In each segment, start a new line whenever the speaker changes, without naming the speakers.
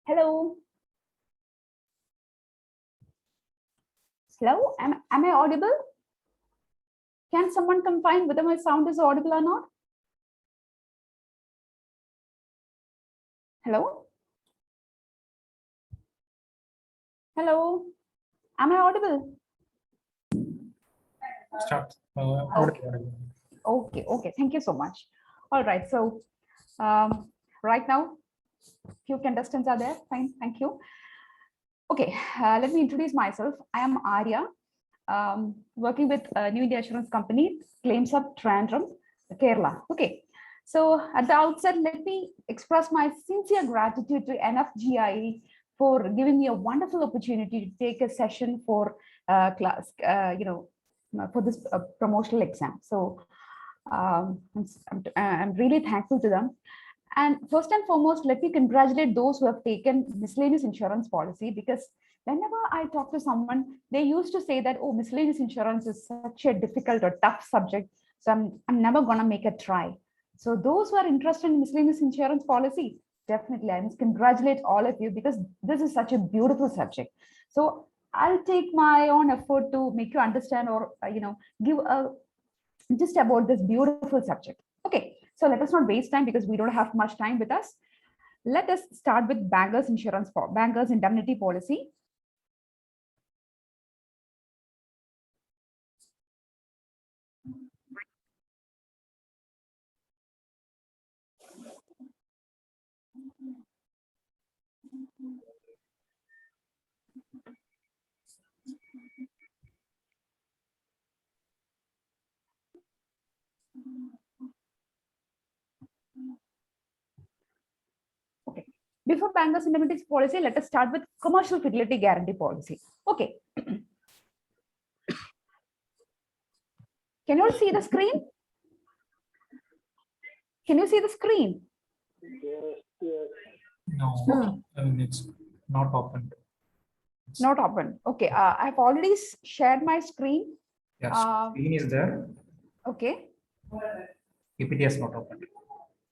Hello. Hello. Am I audible? Can someone confirm whether my sound is audible or not? Hello. Hello. Am I audible?
Start.
Okay. Thank you so much. All right. So right now, few contestants are there. Fine. Thank you. Okay. Let me introduce myself. I am Arya, working with a New India Assurance Company, Claims of Trandrum, Kerala. Okay. So at the outset, let me express my sincere gratitude to Nfgie for giving me a wonderful opportunity to take a session for class, for this promotional exam. So I'm really thankful to them. And first and foremost, let me congratulate those who have taken miscellaneous insurance policy, because whenever I talk to someone, they used to say that, oh, miscellaneous insurance is such a difficult or tough subject. So I'm never going to make a try. So those who are interested in miscellaneous insurance policy, definitely, I must congratulate all of you, because this is such a beautiful subject. So I'll take my own effort to make you understand, or, give a just about this beautiful subject. Okay, so let us not waste time because we don't have much time with us. Let us start with bankers insurance for bankers indemnity policy. Okay, before bankers indemnity policy, let us start with commercial fidelity guarantee policy. Okay. Can you all see the screen? Can you see the screen?
No, it's not open.
Not open. Okay, I've already shared my screen.
Yes, screen is there.
Okay.
PPT has not opened.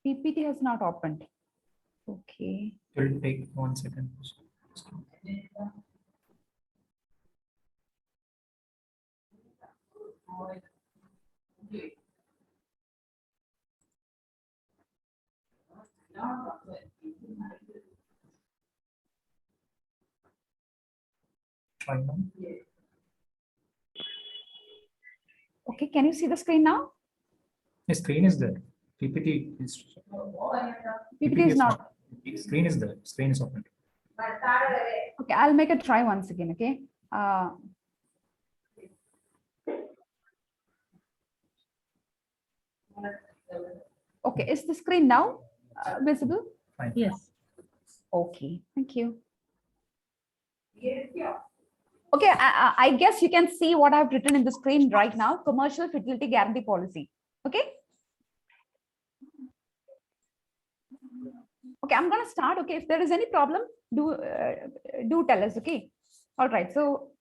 PPT has not opened. Okay.
It will take 1 second. Try now.
Okay, can you see the screen now?
The screen is there. PPT is.
PPT is not.
Screen is there. Screen is open.
Okay, I'll make a try once again. Okay. Okay, is the screen now visible?
Fine.
Yes.
Okay, thank you. Okay, I guess you can see what I've written in the screen right now. Commercial fidelity guarantee policy. Okay. Okay, I'm going to start. Okay, if there is any problem, do tell us. Okay. All right. So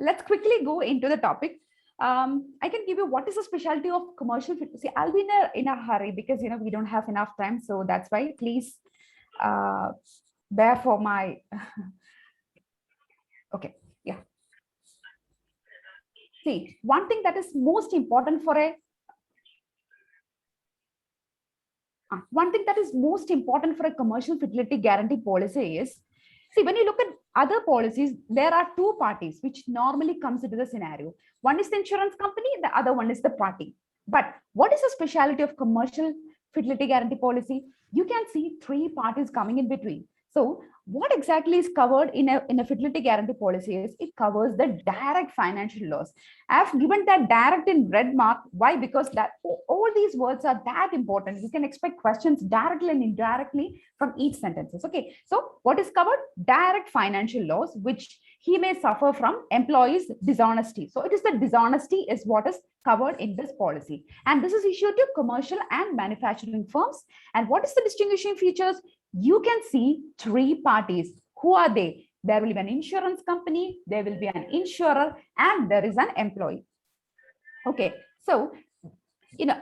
let's quickly go into the topic. I can give you what is the specialty of commercial fidelity. See, I'll be in a hurry because we don't have enough time. So that's why please bear for my. Okay. Yeah. See, one thing that is most important for a commercial fidelity guarantee policy is, see, when you look at other policies, there are two parties which normally comes into the scenario. One is the insurance company, the other one is the party. But what is the specialty of commercial fidelity guarantee policy? You can see three parties coming in between. So what exactly is covered in a fidelity guarantee policy is it covers the direct financial loss. I've given that direct in red mark. Why? Because that all these words are that important. You can expect questions directly and indirectly from each sentences. Okay. So what is covered? Direct financial loss, which he may suffer from employees' dishonesty. So it is the dishonesty is what is covered in this policy. And this is issued to commercial and manufacturing firms. And what is the distinguishing features? You can see three parties. Who are they? There will be an insurance company, there will be an insurer, and there is an employee. Okay, so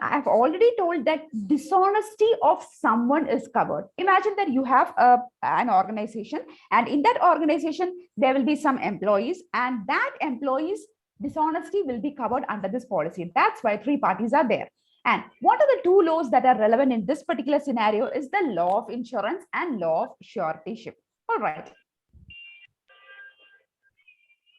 I've already told that dishonesty of someone is covered. Imagine that you have an organization, and in that organization, there will be some employees, and that employees' dishonesty will be covered under this policy. That's why three parties are there. And what are the two laws that are relevant in this particular scenario is the law of insurance and law of suretyship. All right.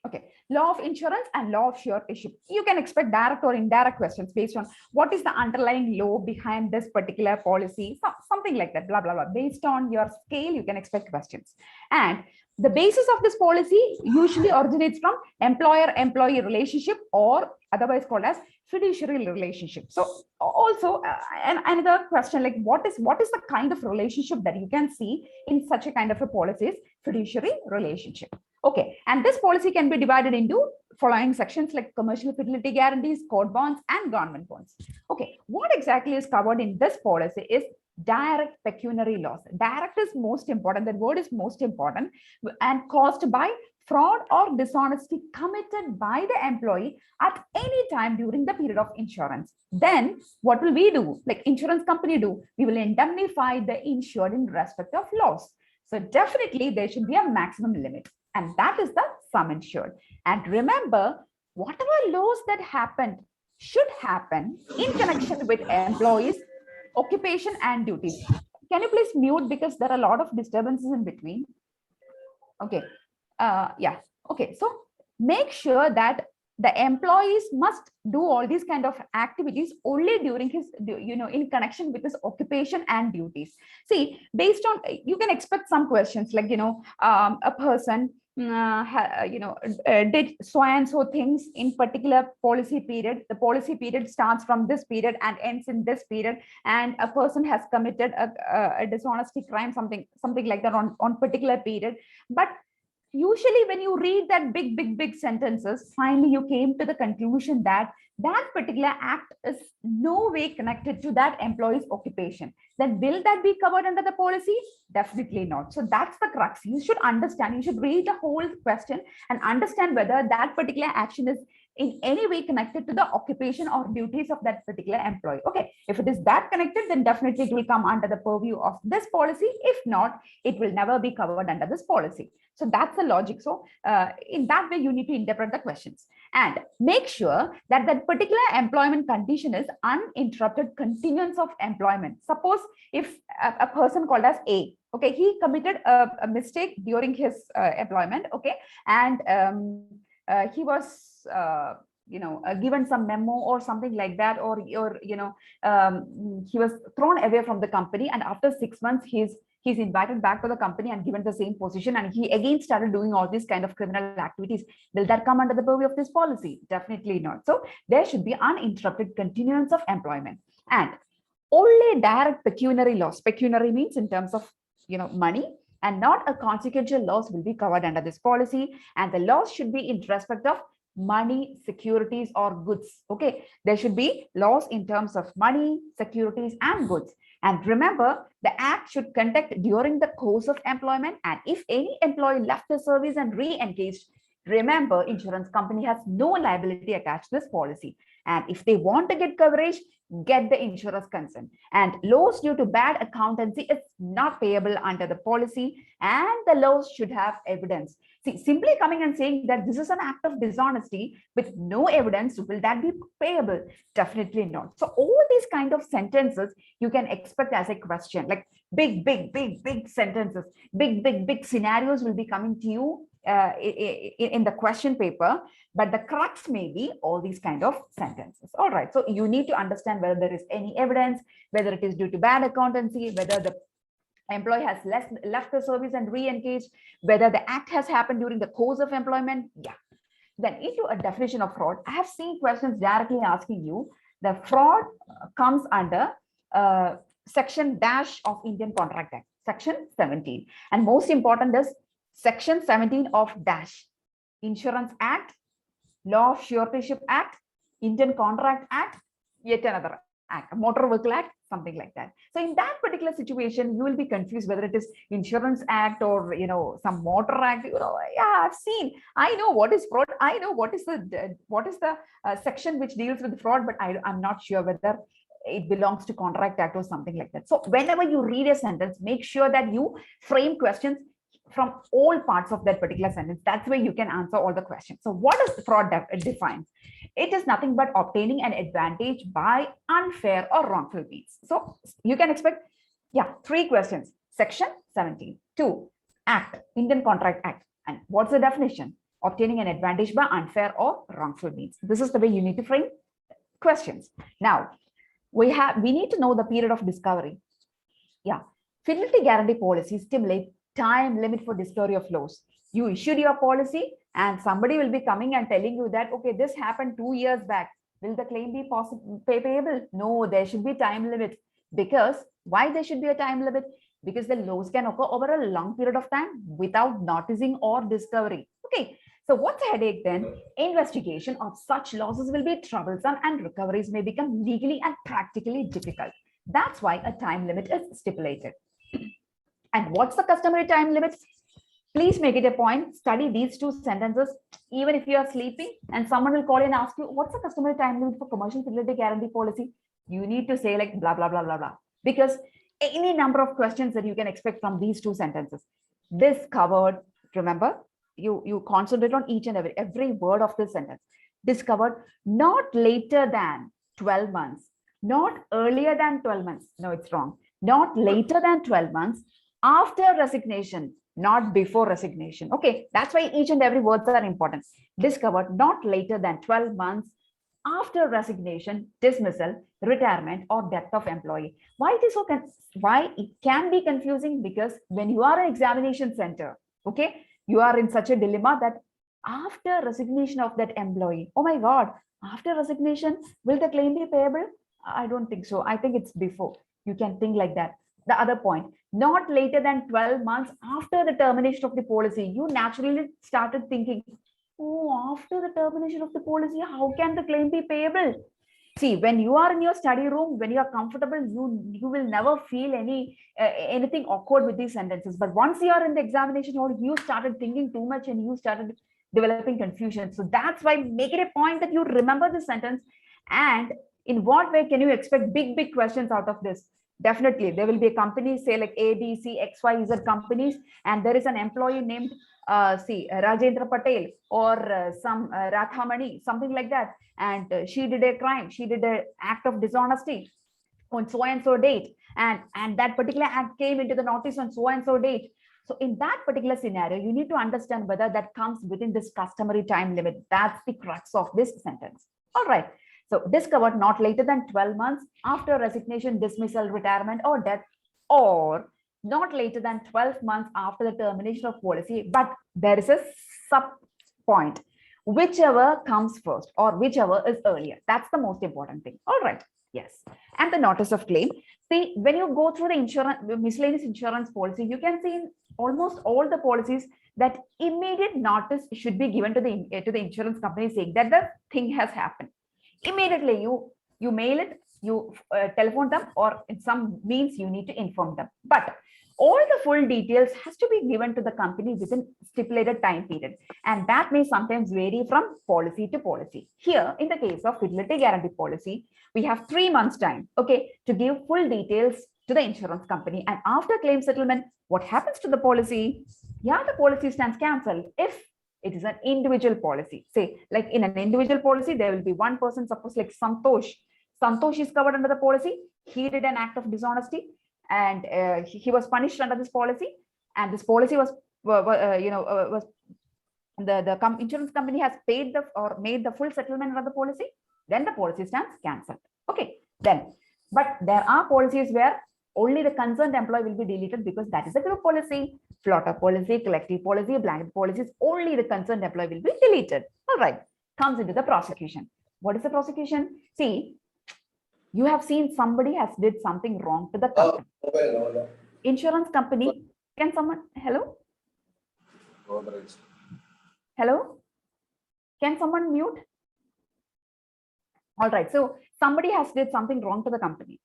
Okay, law of insurance and law of suretyship. You can expect direct or indirect questions based on what is the underlying law behind this particular policy, something like that, blah, blah, blah. Based on your scale, you can expect questions. And the basis of this policy usually originates from employer-employee relationship, or otherwise called as fiduciary relationship. So also another question, like what is the kind of relationship that you can see in such a kind of a policy is fiduciary relationship. Okay, and this policy can be divided into following sections like commercial fidelity guarantees, court bonds, and government bonds. Okay, what exactly is covered in this policy is direct pecuniary loss. Direct is most important. That word is most important, and caused by fraud or dishonesty committed by the employee at any time during the period of insurance. Then what will we do? Like insurance company do? We will indemnify the insured in respect of loss. So definitely there should be a maximum limit, and that is the sum insured. And remember, whatever laws that happened should happen in connection with employees, occupation, and duties. Can you please mute, because there are a lot of disturbances in between? Okay. Yeah. Okay. So make sure that the employees must do all these kind of activities only during his, in connection with his occupation and duties. See, based on, you can expect some questions like, a person, did so and so things in particular policy period. The policy period starts from this period and ends in this period, and a person has committed a dishonesty crime, something like that on particular period. But usually when you read that big sentences, finally you came to the conclusion that that particular act is no way connected to that employee's occupation. Then will that be covered under the policy? Definitely not. So that's the crux. You should understand, you should read the whole question and understand whether that particular action is in any way connected to the occupation or duties of that particular employee. Okay, if it is that connected, then definitely it will come under the purview of this policy. If not, it will never be covered under this policy. So that's the logic. So in that way, you need to interpret the questions and make sure that that particular employment condition is uninterrupted continuance of employment. Suppose if a person called as A, okay, he committed a mistake during his employment, okay, and he was given some memo or something like that, or he was thrown away from the company, and after 6 months he's invited back to the company and given the same position, and he again started doing all these kind of criminal activities. Will that come under the purview of this policy? Definitely not. So there should be uninterrupted continuance of employment. And only direct pecuniary loss, pecuniary means in terms of money, and not a consequential loss, will be covered under this policy. And the loss should be in respect of money, securities, or goods. Okay, there should be loss in terms of money, securities, and goods. And remember, the act should conduct during the course of employment. And if any employee left the service and re-engaged, remember, insurance company has no liability attached to this policy. And if they want to get coverage, get the insurer's consent. And loss due to bad accountancy is not payable under the policy, and the loss should have evidence. See, simply coming and saying that this is an act of dishonesty with no evidence, will that be payable? Definitely not. So all these kind of sentences you can expect as a question, like big sentences, big scenarios will be coming to you in the question paper, but the crux may be all these kind of sentences. All right, so you need to understand whether there is any evidence, whether it is due to bad accountancy, whether the employee has left the service and re-engaged, whether the act has happened during the course of employment. Yeah. Then into a definition of fraud, I have seen questions directly asking you, the fraud comes under section dash of Indian Contract Act, section 17. And most important is section 17 of dash, Insurance Act, Law of Suretyship Act, Indian Contract Act, yet another act, Motor Vehicle Act, something like that. So in that particular situation, you will be confused whether it is Insurance Act or some Motor Act. Yeah, I've seen. I know what is fraud. I know what is the section which deals with fraud, but I'm not sure whether it belongs to Contract Act or something like that. So whenever you read a sentence, make sure that you frame questions from all parts of that particular sentence. That's where you can answer all the questions. So what does fraud define? It is nothing but obtaining an advantage by unfair or wrongful means. So you can expect, 3 questions. Section 17. 2, Act, Indian Contract Act. And what's the definition? Obtaining an advantage by unfair or wrongful means. This is the way you need to frame questions. Now, we need to know the period of discovery. Fidelity guarantee policies stimulate time limit for discovery of laws. You issued your policy and somebody will be coming and telling you that, okay, this happened 2 years back. Will the claim be payable? No, there should be time limit. Because why there should be a time limit? Because the laws can occur over a long period of time without noticing or discovery. Okay, so what's the headache then? Investigation of such losses will be troublesome and recoveries may become legally and practically difficult. That's why a time limit is stipulated. And what's the customary time limit? Please make it a point, study these 2 sentences, even if you are sleeping and someone will call and ask you, what's the customary time limit for commercial fidelity guarantee policy? You need to say like blah, blah, blah, blah, blah, because any number of questions that you can expect from these 2 sentences. This covered, remember, you concentrate on each and every word of this sentence. Discovered not later than 12 months, not earlier than 12 months. No, it's wrong. Not later than 12 months after resignation, not before resignation. Okay, that's why each and every words are important. Discovered not later than 12 months after resignation, dismissal, retirement, or death of employee. Why it is so? Why it can be confusing? Because when you are an examination center, okay, you are in such a dilemma that after resignation of that employee, oh my God, after resignation, will the claim be payable? I don't think so. I think it's before. You can think like that. The other point, not later than 12 months after the termination of the policy. You naturally started thinking, oh, after the termination of the policy, how can the claim be payable? See, when you are in your study room, when you are comfortable, you will never feel anything awkward with these sentences. But once you are in the examination hall, you started thinking too much and you started developing confusion. So that's why make it a point that you remember the sentence. And in what way can you expect big questions out of this? Definitely, there will be a company, say like A, B, C, X, Y, Z companies, and there is an employee named Rajendra Patel or some Rathamani, something like that. And she did a crime, she did an act of dishonesty on so and so date, and that particular act came into the notice on so and so date. So in that particular scenario, you need to understand whether that comes within this customary time limit. That's the crux of this sentence. All right. So discovered not later than 12 months after resignation, dismissal, retirement, or death, or not later than 12 months after the termination of policy. But there is a sub point, whichever comes first or whichever is earlier. That's the most important thing. All right. Yes. And the notice of claim. See, when you go through the miscellaneous insurance policy, you can see in almost all the policies that immediate notice should be given to the insurance company saying that the thing has happened. Immediately you mail it, you telephone them, or in some means you need to inform them. But all the full details has to be given to the company within stipulated time period, and that may sometimes vary from policy to policy. Here, in the case of fidelity guarantee policy, we have 3 months time, okay, to give full details to the insurance company. And after claim settlement, what happens to the policy? Yeah, the policy stands cancelled if it is an individual policy. Say, like in an individual policy, there will be one person, suppose like Santosh. Santosh is covered under the policy. He did an act of dishonesty, and he was punished under this policy. And this policy was the insurance company has paid or made the full settlement under the policy. Then the policy stands cancelled. Okay. Then, but there are policies where only the concerned employee will be deleted because that is a group policy. Floater policy, collective policy, blanket policies, only the concerned employee will be deleted. All right, comes into the prosecution. What is the prosecution? See, you have seen somebody has did something wrong to the company. Insurance company, can someone, hello? Hello? Can someone mute? All right, so somebody has did something wrong to the company.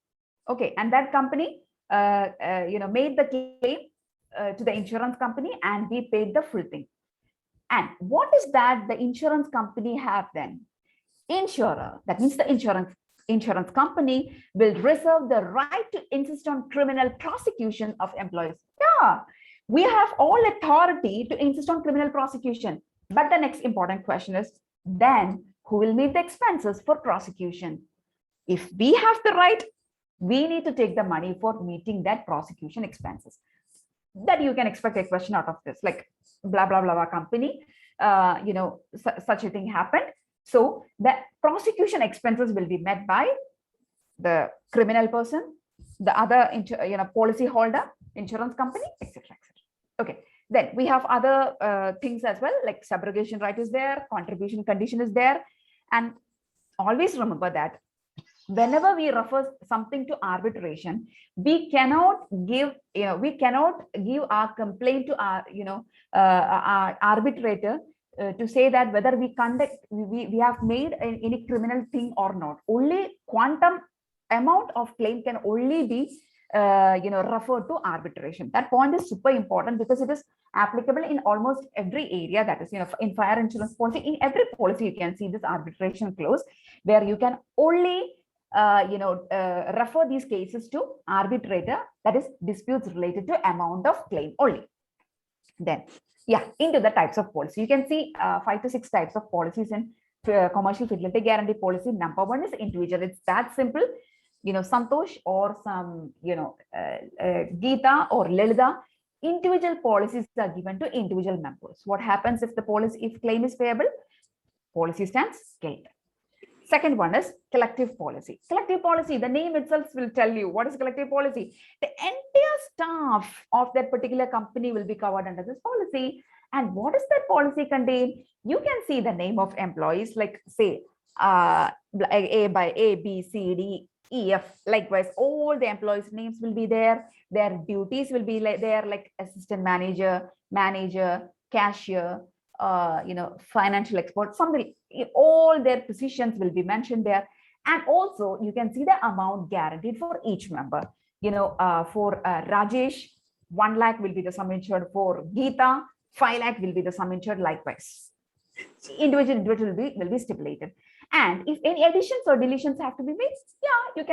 Okay, and that company, made the claim to the insurance company, and we paid the full thing. And what is that the insurance company have then? Insurer, that means the insurance company will reserve the right to insist on criminal prosecution of employees. Yeah, we have all authority to insist on criminal prosecution. But the next important question is, then who will meet the expenses for prosecution? If we have the right, we need to take the money for meeting that prosecution expenses. That you can expect a question out of this, like blah blah blah, blah company, such a thing happened. So the prosecution expenses will be met by the criminal person, the other policy holder, insurance company, etc., etc. Okay, then we have other things as well, like subrogation right is there, contribution condition is there, and always remember that whenever we refer something to arbitration, we cannot give our complaint to our arbitrator to say that whether we have made any criminal thing or not. Only quantum amount of claim can only be referred to arbitration. That point is super important because it is applicable in almost every area. That is, in fire insurance policy, in every policy you can see this arbitration clause, where you can only refer these cases to arbitrator, that is disputes related to amount of claim only. Then, yeah, into the types of policy. You can see 5 to 6 types of policies in commercial fidelity guarantee policy. Number one is individual. It's that simple. Santosh or some, Geeta or Lilida, individual policies are given to individual members. What happens if if claim is payable? Policy stands scaled. Second one is collective policy. Collective policy, the name itself will tell you what is collective policy. The entire staff of that particular company will be covered under this policy. And what does that policy contain? You can see the name of employees, like say A by A, B, C, D, E, F. Likewise, all the employees' names will be there. Their duties will be there, like assistant manager, cashier, financial expert, something. All their positions will be mentioned there. And also you can see the amount guaranteed for each member. For Rajesh, 1 lakh will be the sum insured. For Geeta, 5 lakh will be the sum insured. Likewise, individual will be stipulated. And if any additions or deletions have to be made, yeah, you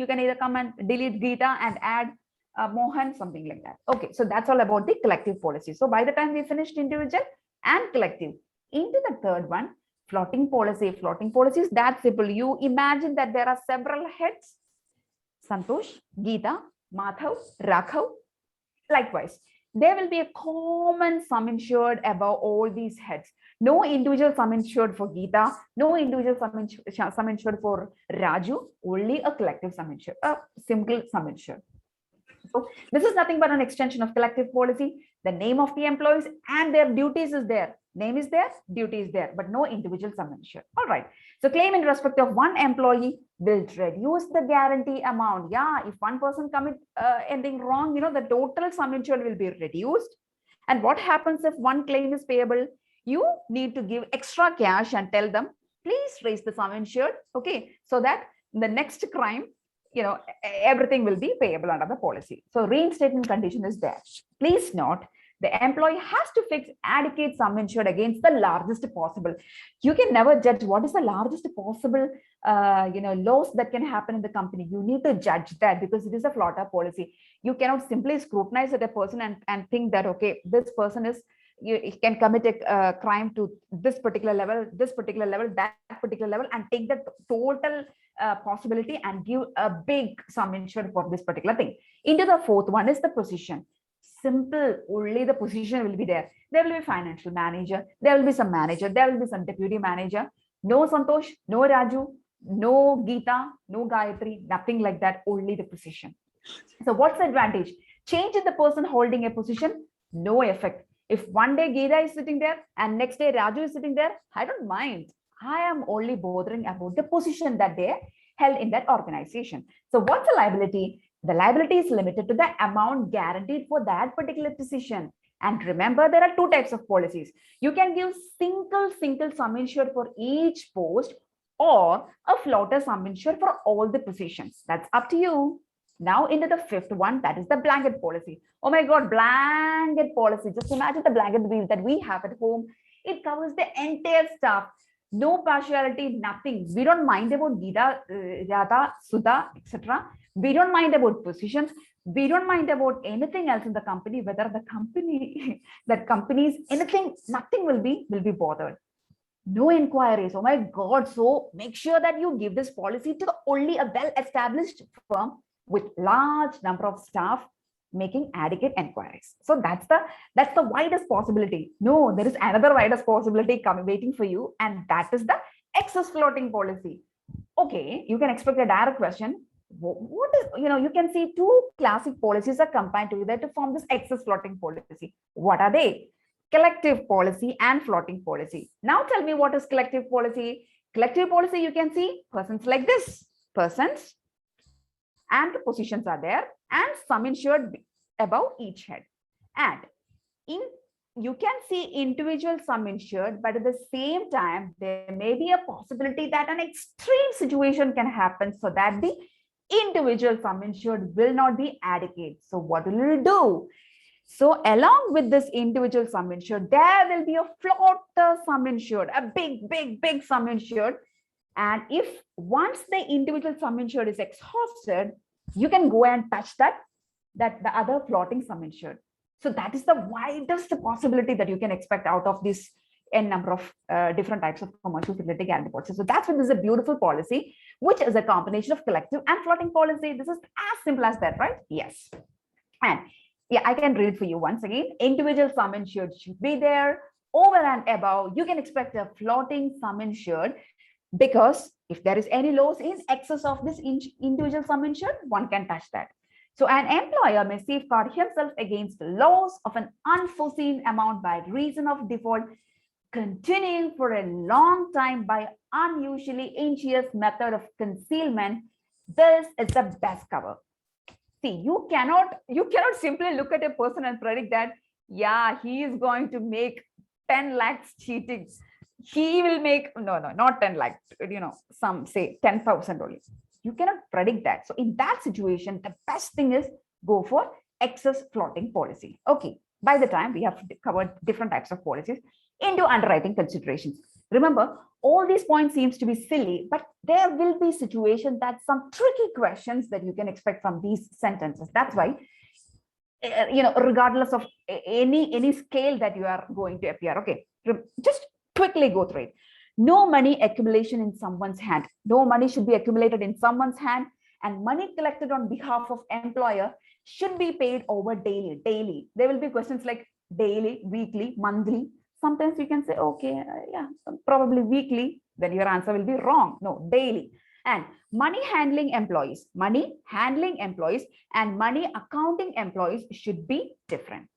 can either come and delete Geeta and add Mohan, something like that. Okay, so that's all about the collective policy. So by the time we finished individual and collective, into the third one, floating policy. Floating policy is that simple. You imagine that there are several heads: Santosh, Geeta, Madhav, Raghav. Likewise, there will be a common sum insured above all these heads. No individual sum insured for Geeta, no individual sum insured for Raju, only a collective sum insured, a simple sum insured. So this is nothing but an extension of collective policy. The name of the employees and their duties is there. Name is there, duty is there, but no individual sum insured. All right. So claim in respect of one employee will reduce the guarantee amount. Yeah, if one person commit anything wrong, the total sum insured will be reduced. And what happens if one claim is payable? You need to give extra cash and tell them, please raise the sum insured. Okay, so that the next crime, everything will be payable under the policy. So reinstatement condition is there. Please note, the employee has to fix adequate sum insured against the largest possible. You can never judge what is the largest possible, loss that can happen in the company. You need to judge that because it is a floater policy. You cannot simply scrutinize at a person and think that, okay, this person can commit a crime to this particular level, that particular level, and take the total possibility and give a big sum insured for this particular thing. Into the fourth one is the position. Simple, only the position will be there. There will be financial manager, there will be some manager, there will be some deputy manager. No Santosh, no Raju, no Geeta, no Gayatri, nothing like that, only the position. So what's the advantage? Change in the person holding a position, no effect. If one day Geeta is sitting there and next day Raju is sitting there, I don't mind. I am only bothering about the position that they held in that organization. So what's the liability? The liability is limited to the amount guaranteed for that particular position. And remember, there are 2 types of policies. You can give single sum insured for each post, or a floater sum insured for all the positions. That's up to you. Now into the fifth one, that is the blanket policy. Oh my God, blanket policy. Just imagine the blanket wheel that we have at home. It covers the entire staff. No partiality, nothing. We don't mind about Gita, Radha, Sudha, etc. We don't mind about positions. We don't mind about anything else in the company, whether the company, that companies, anything, nothing will be bothered. No inquiries. Oh my God. So make sure that you give this policy to only a well-established firm with large number of staff making adequate inquiries. So that's the widest possibility. No, there is another widest possibility coming waiting for you, and that is the excess floating policy. Okay, you can expect a direct question. What is, you can see two classic policies are combined together to form this excess floating policy. What are they? Collective policy and floating policy. Now tell me, what is collective policy? Collective policy, you can see persons like this, persons, and the positions are there, and sum insured above each head. And you can see individual sum insured, but at the same time, there may be a possibility that an extreme situation can happen so that the individual sum insured will not be adequate. So what will it do? So along with this individual sum insured, there will be a floater sum insured, a big sum insured. And if once the individual sum insured is exhausted, you can go and touch that the other floating sum insured. So that is the widest possibility that you can expect out of this n number of different types of commercial fidelity guarantee policies. So that's why this is a beautiful policy, which is a combination of collective and floating policy. This is as simple as that, right? Yes. And yeah, I can read for you once again. Individual sum insured should be there. Over and above, you can expect a floating sum insured, because if there is any loss in excess of this individual sum insured, one can touch that. So an employer may safeguard himself against the loss of an unforeseen amount by reason of default continuing for a long time by unusually ingenious method of concealment. This is the best cover. See, you cannot simply look at a person and predict that, yeah, he is going to make 10 lakhs cheating. He will make, no, not 10 lakhs, some say 10,000 only. You cannot predict that. So in that situation, the best thing is go for excess floating policy. Okay, by the time we have covered different types of policies into underwriting considerations. Remember, all these points seems to be silly, but there will be situations that some tricky questions that you can expect from these sentences. That's why, regardless of any scale that you are going to appear, okay, just quickly go through it. No money accumulation in someone's hand. No money should be accumulated in someone's hand, and money collected on behalf of employer should be paid over daily. There will be questions like daily, weekly, monthly. Sometimes you can say, okay, yeah, probably weekly, then your answer will be wrong. No, daily. And money handling employees and money accounting employees should be different.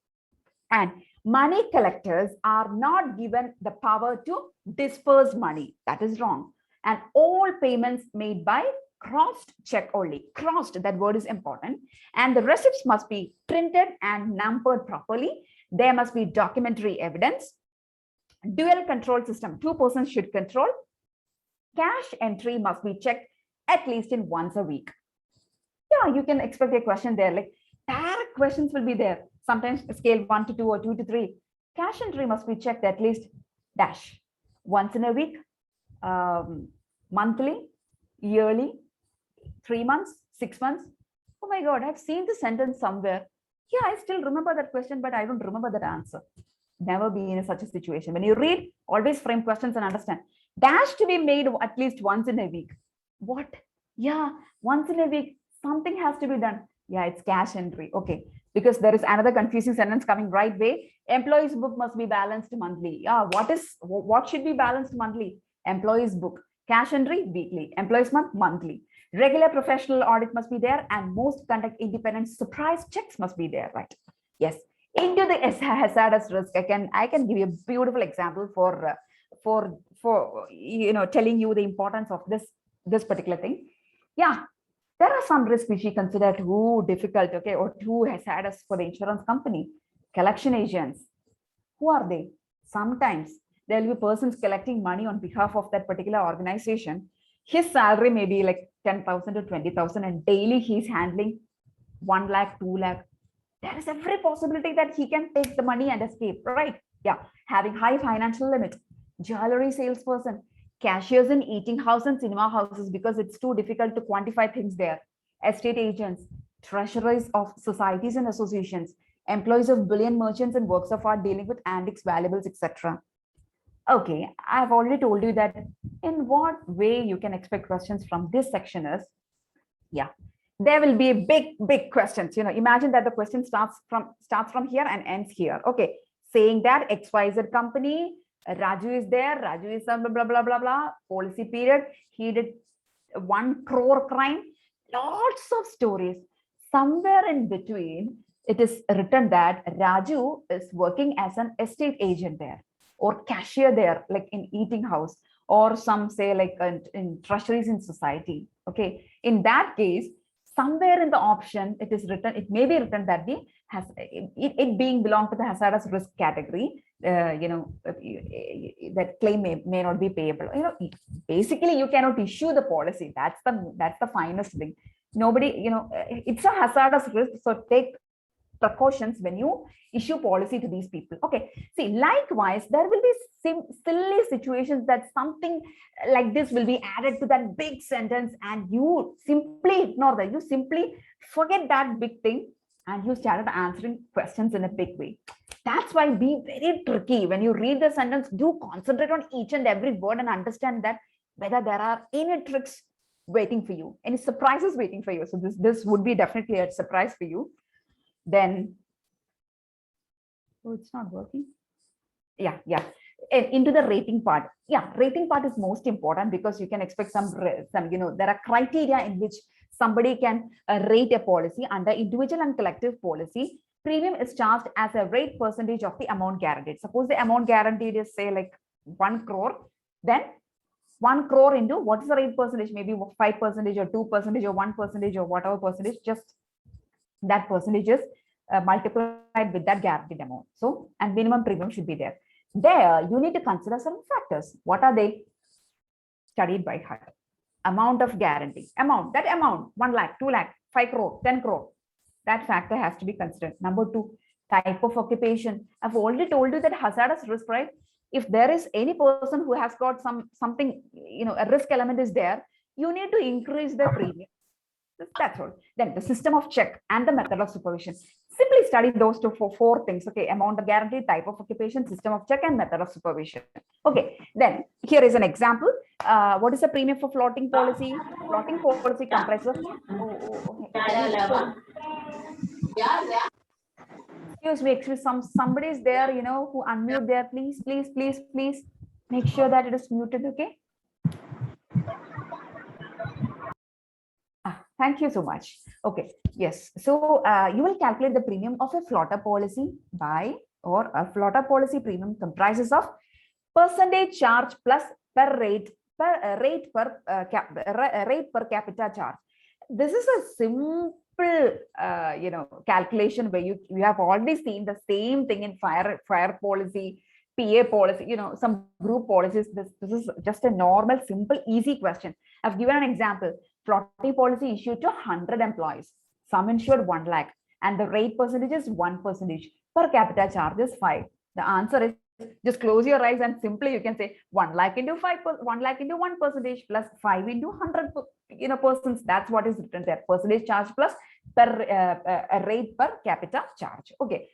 And money collectors are not given the power to disperse money. That is wrong. And all payments made by crossed check only. Crossed, that word is important. And the receipts must be printed and numbered properly. There must be documentary evidence. Dual control system, 2 persons should control. Cash entry must be checked at least in once a week. Yeah, you can expect a question there, like direct questions will be there. Sometimes scale 1 to 2 or 2 to 3. Cash entry must be checked at least dash once in a week, monthly, yearly, 3 months, 6 months. Oh my God, I've seen the sentence somewhere. Yeah, I still remember that question, but I don't remember that answer. Never be in such a situation. When you read, always frame questions and understand. Dash to be made at least once in a week. What? Yeah, once in a week, something has to be done. Yeah, it's cash entry. Okay, because there is another confusing sentence coming right way. Employees book must be balanced monthly. Yeah, what should be balanced monthly? Employees book. Cash entry weekly. Employees month monthly. Regular professional audit must be there, and most conduct independent surprise checks must be there, right? Yes. Into the hazardous risk, I can give you a beautiful example for telling you the importance of this particular thing. Yeah, there are some risks which we consider too difficult, okay, or too hazardous for the insurance company. Collection agents, who are they? Sometimes there will be persons collecting money on behalf of that particular organization. His salary may be like 10,000 to 20,000, and daily he's handling 1 lakh, 2 lakh. There is every possibility that he can take the money and escape, right? Yeah, having high financial limit, jewelry salesperson, cashiers in eating house and cinema houses because it's too difficult to quantify things there, estate agents, treasurers of societies and associations, employees of bullion merchants and works of art dealing with antiques, valuables, etc. Okay, I've already told you that in what way you can expect questions from this section is, yeah, there will be big questions. Imagine that the question starts from here and ends here. Okay, saying that XYZ company, Raju is there, Raju is blah blah blah blah blah, policy period, he did 1 crore crime, lots of stories. Somewhere in between, it is written that Raju is working as an estate agent there, or cashier there, like in eating house, or some say like in treasuries in society. Okay, in that case, somewhere in the option it may be written that it being belong to the hazardous risk category, that claim may not be payable. Basically you cannot issue the policy. That's the finest thing. Nobody, it's a hazardous risk, so take precautions when you issue policy to these people. Okay, see, likewise, there will be silly situations that something like this will be added to that big sentence, and you simply ignore that. You simply forget that big thing, and you started answering questions in a big way. That's why be very tricky when you read the sentence. Do concentrate on each and every word and understand that whether there are any tricks waiting for you, any surprises waiting for you. So this would be definitely a surprise for you. Then, oh, it's not working. Yeah. Into the rating part. Yeah, rating part is most important because you can expect some, there are criteria in which somebody can rate a policy. Under individual and collective policy, premium is charged as a rate percentage of the amount guaranteed. Suppose the amount guaranteed is say like 1 crore, then 1 crore into what is the rate percentage? Maybe 5% or 2% or 1% or whatever percentage, just that percentage is multiplied with that guaranteed amount. So, and minimum premium should be there. There, you need to consider some factors. What are they? Studied by heart. Amount of guarantee. That amount, 1 lakh, 2 lakh, 5 crore, 10 crore. That factor has to be considered. Number 2, type of occupation. I've already told you that hazardous risk, right? If there is any person who has got something, a risk element is there, you need to increase the premium. That's all. Then the system of check and the method of supervision. Simply study those four things. Okay, amount of guarantee, type of occupation, system of check, and method of supervision. Okay, then here is an example. What is the premium for floating policy? Floating policy comprises of. Excuse me. Somebody is there, who unmute there. Please make sure that it is muted. Okay. Thank you so much. Okay, yes. So you will calculate the premium of a floater policy or a floater policy premium comprises of percentage charge plus rate per capita charge. This is a simple, calculation where you have already seen the same thing in fire policy, PA policy, some group policies. This is just a normal, simple, easy question. I've given an example. Floating policy issued to 100 employees, sum insured 1 lakh, and the rate percentage is 1%. Per capita charge is 5. The answer is, just close your eyes and simply you can say 1 lakh into 5, 1 lakh into 1% plus 5 into 100, persons. That's what is written there. Percentage charge plus rate per capita charge. Okay,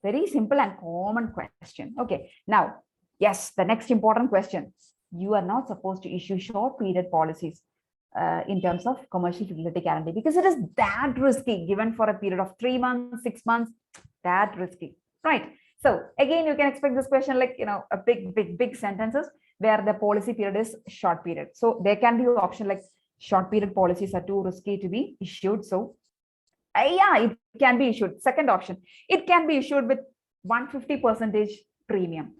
very simple and common question. Okay, now, yes, the next important question. You are not supposed to issue short period policies in terms of commercial fidelity guarantee, because it is that risky, given for a period of 3 months, 6 months, that risky, right? So again, you can expect this question like, a big sentences where the policy period is short period. So there can be an option like short period policies are too risky to be issued. So yeah, it can be issued. Second option, it can be issued with 150% premium.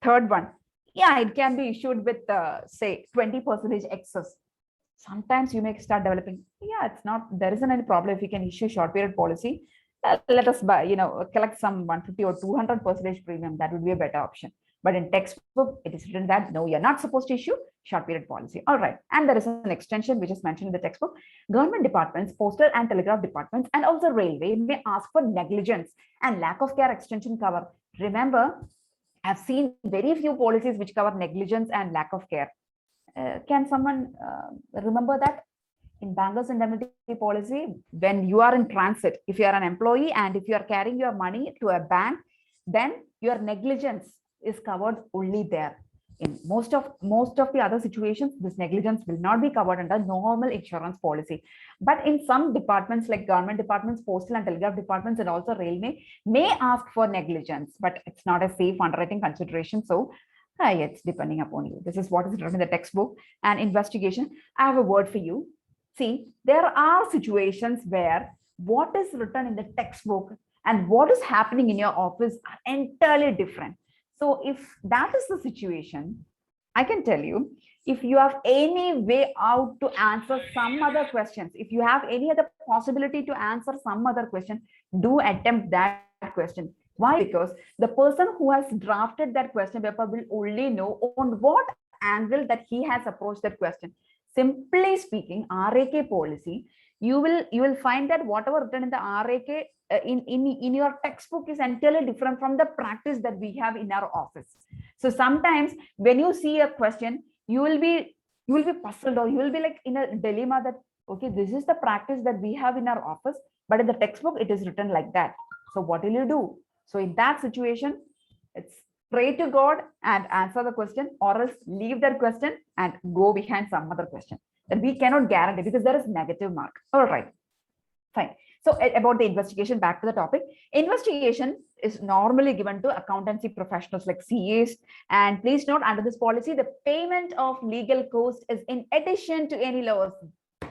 Third one, yeah, it can be issued with say 20% excess. Sometimes you may start developing, yeah, there isn't any problem if you can issue short period policy. Let us buy, collect some 150 or 200% premium. That would be a better option. But in textbook, it is written that no, you're not supposed to issue short period policy. All right. And there is an extension which is mentioned in the textbook. Government departments, postal and telegraph departments, and also railway may ask for negligence and lack of care extension cover. Remember, I've seen very few policies which cover negligence and lack of care. Can someone remember that? In bankers indemnity policy, when you are in transit, if you are an employee and if you are carrying your money to a bank, then your negligence is covered only there. In most of the other situations, this negligence will not be covered under normal insurance policy. But in some departments like government departments, postal and telegraph departments, and also railway may ask for negligence, but it's not a safe underwriting consideration. So it's depending upon you. This is what is written in the textbook. And investigation, I have a word for you. See, there are situations where what is written in the textbook and what is happening in your office are entirely different. So if that is the situation, I can tell you, if you have any way out to answer some other questions, if you have any other possibility to answer some other question, do attempt that question. Why? Because the person who has drafted that question paper will only know on what angle that he has approached that question. Simply speaking, RAK policy, you will find that whatever written in the RAK in your textbook is entirely different from the practice that we have in our office. So sometimes when you see a question, you will be puzzled, or you will be like in a dilemma that, okay, this is the practice that we have in our office, but in the textbook it is written like that. So what will you do? So in that situation, it's pray to God and answer the question, or else leave that question and go behind some other question that we cannot guarantee because there is negative mark. All right, fine. So about the investigation, back to the topic. Investigation is normally given to accountancy professionals like CAs. And please note, under this policy, the payment of legal cost is in addition to any loss.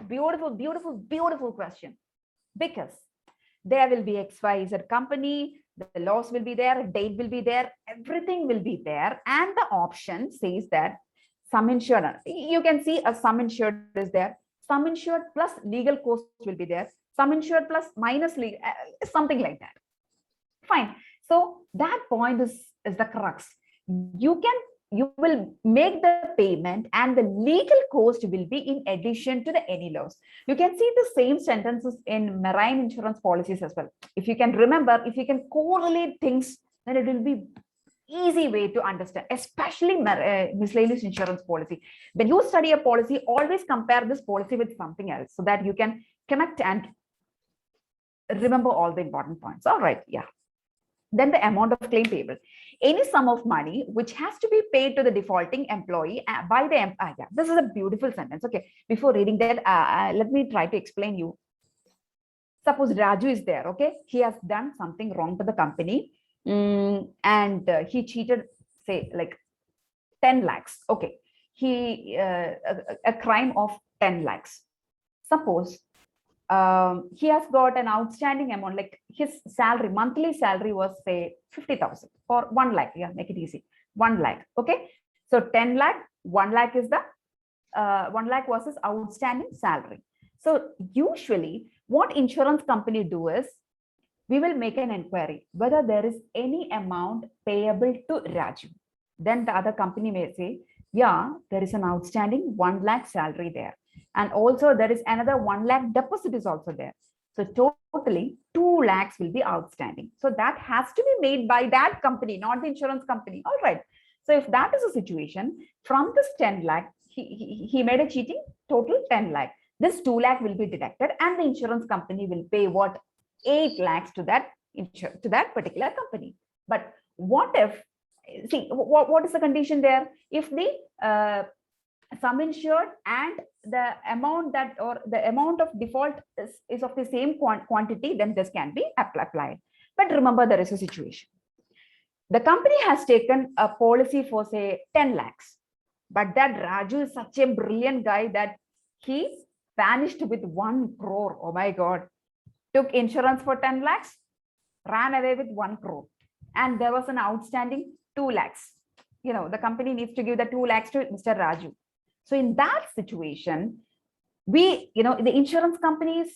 Beautiful, beautiful, beautiful question. Because there will be XYZ company, the loss will be there, date will be there, everything will be there. And the option says that sum insured, you can see a sum insured is there, sum insured plus legal cost will be there, sum insured plus minus legal, something like that. Fine. So that point is the crux. You will make the payment and the legal cost will be in addition to the any loss. You can see the same sentences in marine insurance policies as well. If you can remember, if you can correlate things, then it will be easy way to understand, especially miscellaneous insurance policy. When you study a policy, always compare this policy with something else so that you can connect and remember all the important points. All right, yeah. Then the amount of claim payable. Any sum of money which has to be paid to the defaulting employee by the employer. Yeah, this is a beautiful sentence. Okay, before reading that, let me try to explain you. Suppose Raju is there. Okay, he has done something wrong to the company, and he cheated, say like 10 lakhs. Okay, a crime of 10 lakhs. Suppose he has got an outstanding amount, like his salary, monthly salary was say 50,000 or 1 lakh. Yeah, make it easy. 1 lakh. Okay. So 10 lakh, 1 lakh is the 1 lakh was his outstanding salary. So usually what insurance company do is we will make an inquiry whether there is any amount payable to Raju. Then the other company may say, yeah, there is an outstanding 1 lakh salary there. And also there is another 1 lakh deposit is also there. So totally 2 lakhs will be outstanding. So that has to be made by that company, not the insurance company. All right. So if that is a situation, from this 10 lakh, he made a cheating, total 10 lakh. This 2 lakh will be deducted and the insurance company will pay what? 8 lakhs to that particular company. But what if, see, what is the condition there? If the sum insured and the amount that, or the amount of default is of the same quantity, then this can be applied. But remember, there is a situation. The company has taken a policy for say 10 lakhs, but that Raju is such a brilliant guy that he vanished with 1 crore. Oh my God. Took insurance for 10 lakhs, ran away with 1 crore. And there was an outstanding 2 lakhs. You know, the company needs to give the 2 lakhs to Mr. Raju. So in that situation, the insurance companies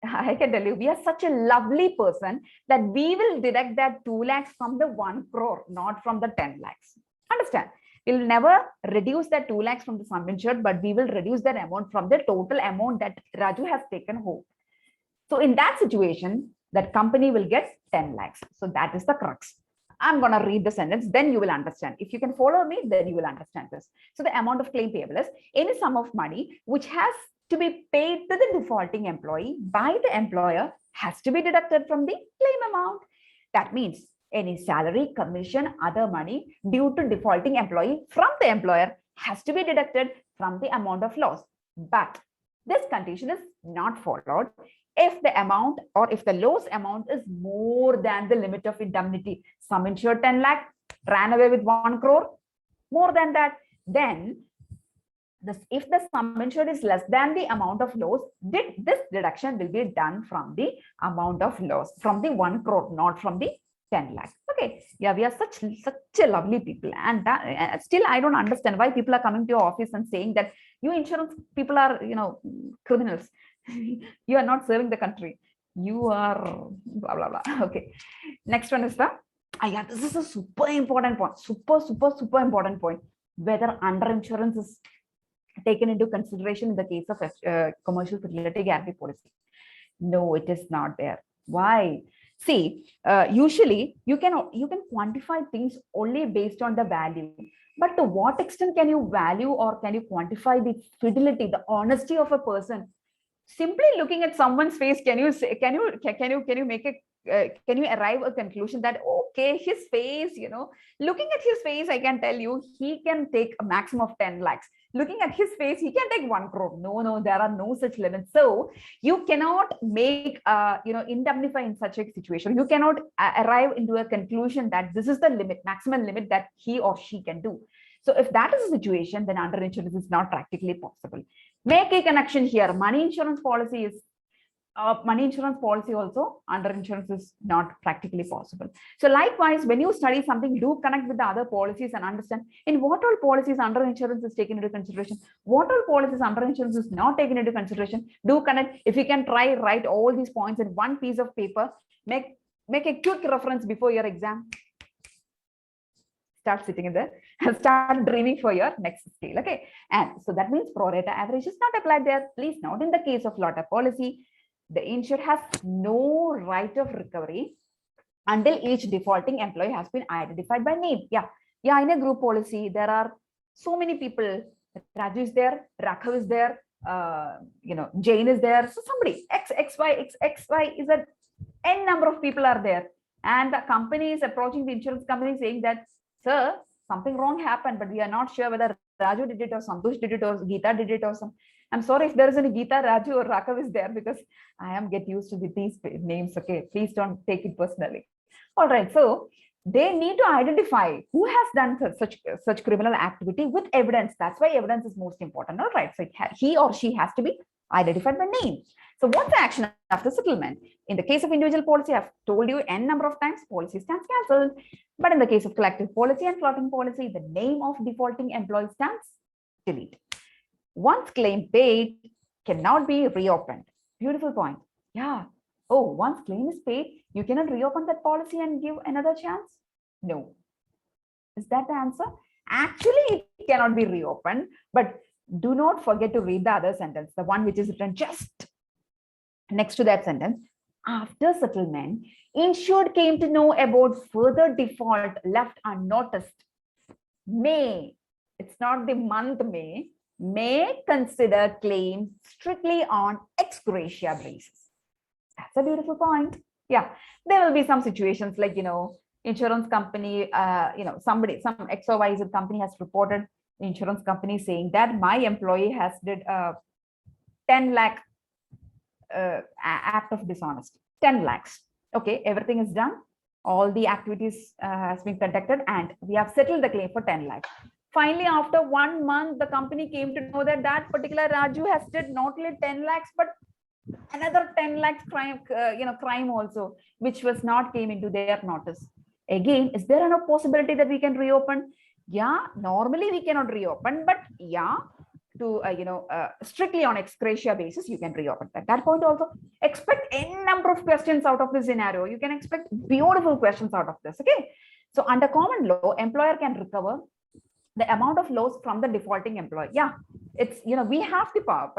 I can tell you, we are such a lovely person that we will deduct that 2 lakhs from the 1 crore, not from the 10 lakhs. Understand? We'll never reduce that 2 lakhs from the sum insured, but we will reduce that amount from the total amount that Raju has taken home. So in that situation, that company will get 10 lakhs. So that is the crux. I'm going to read the sentence, then you will understand. If you can follow me, then you will understand this. So the amount of claim payable is any sum of money which has to be paid to the defaulting employee by the employer has to be deducted from the claim amount. That means any salary, commission, other money due to defaulting employee from the employer has to be deducted from the amount of loss. But this condition is not followed if the amount or if the loss amount is more than the limit of indemnity. Sum insured 10 lakh, ran away with 1 crore, more than that, then if the sum insured is less than the amount of loss, this deduction will be done from the amount of loss, from the 1 crore, not from the 10 lakhs. Okay, yeah, we are such a lovely people, and that, still I don't understand why people are coming to your office and saying that you insurance people are, criminals. You are not serving the country. You are blah blah blah. Okay, next one is the yeah, this is a super important point. Super important point. Whether underinsurance is taken into consideration in the case of commercial fidelity guarantee policy. No, it is not there. Why? See, usually you can quantify things only based on the value. But to what extent can you value or can you quantify the fidelity, the honesty of a person? Simply looking at someone's face, can you make a can you arrive a conclusion that okay, his face, looking at his face, I can tell you he can take a maximum of 10 lakhs. Looking at his face, he can take 1 crore. No, there are no such limits. So you cannot make indemnify in such a situation. You cannot arrive into a conclusion that this is the limit, maximum limit that he or she can do. So if that is the situation, then underinsurance is not practically possible. Make a connection here. Money insurance policy also, underinsurance is not practically possible. So likewise, when you study something, do connect with the other policies and understand in what all policies underinsurance is taken into consideration, what all policies underinsurance is not taken into consideration. Do connect. If you can write all these points in one piece of paper, make a quick reference before your exam. Start sitting in there and start dreaming for your next scale. Okay, and so that means pro rata average is not applied there. Please note, in the case of LOTA policy, the insured has no right of recovery until each defaulting employee has been identified by name. Yeah, in a group policy, there are so many people. Raju is there, Rakhav is there, Jane is there. So somebody, XY is a N number of people are there. And the company is approaching the insurance company saying that, sir, something wrong happened, but we are not sure whether Raju did it or Santosh did it or Geeta did it or some. I'm sorry if there is any Geeta, Raju or Rakhav is there because I am get used to with these names. Okay, please don't take it personally. All right, so they need to identify who has done such criminal activity with evidence. That's why evidence is most important. All right, so he or she has to be identified by name. So what's the action after settlement? In the case of individual policy, I've told you n number of times, policy stands cancelled. But in the case of collective policy and floating policy, the name of defaulting employee stands delete. Once claim paid cannot be reopened. Beautiful point. Yeah. Oh, once claim is paid, you cannot reopen that policy and give another chance? No. Is that the answer? Actually, it cannot be reopened, but do not forget to read the other sentence, the one which is written just next to that sentence. After settlement, insured came to know about further default left unnoticed. May, it's not the month may consider claim strictly on ex gratia basis. That's a beautiful point. Yeah, there will be some situations like, insurance company, some X or Y Z company has reported insurance company saying that my employee has did 10 lakh act of dishonesty, 10 lakhs. Okay, everything is done. All the activities has been conducted and we have settled the claim for 10 lakhs. Finally, after 1 month, the company came to know that that particular Raju has did not only 10 lakhs, but another 10 lakhs crime also, which was not came into their notice. Again, is there a possibility that we can reopen? Yeah, normally we cannot reopen, but yeah, strictly on ex gratia basis, you can reopen. At that point also, expect any number of questions out of this scenario. You can expect beautiful questions out of this. Okay. So under common law, employer can recover the amount of loss from the defaulting employee. Yeah, it's, we have the power,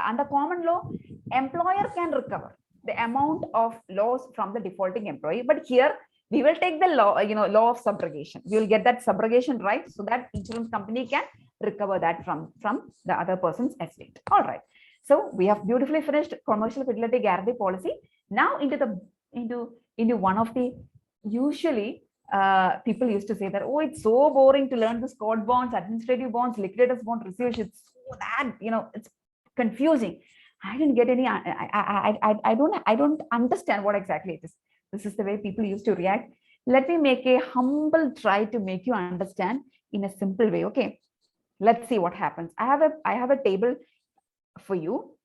under common law, employer can recover the amount of loss from the defaulting employee. But here we will take the law, law of subrogation. We will get that subrogation right, so that insurance company can recover that from the other person's estate. All right. So we have beautifully finished commercial fidelity guarantee policy. Now into one of the, usually people used to say that, oh, it's so boring to learn this court bonds, administrative bonds, liquidators bond, receivership. It's so that, it's confusing. I didn't get any, I don't understand what exactly it is. This is the way people used to react. Let me make a humble try to make you understand in a simple way. Okay, let's see what happens. I have a table for you.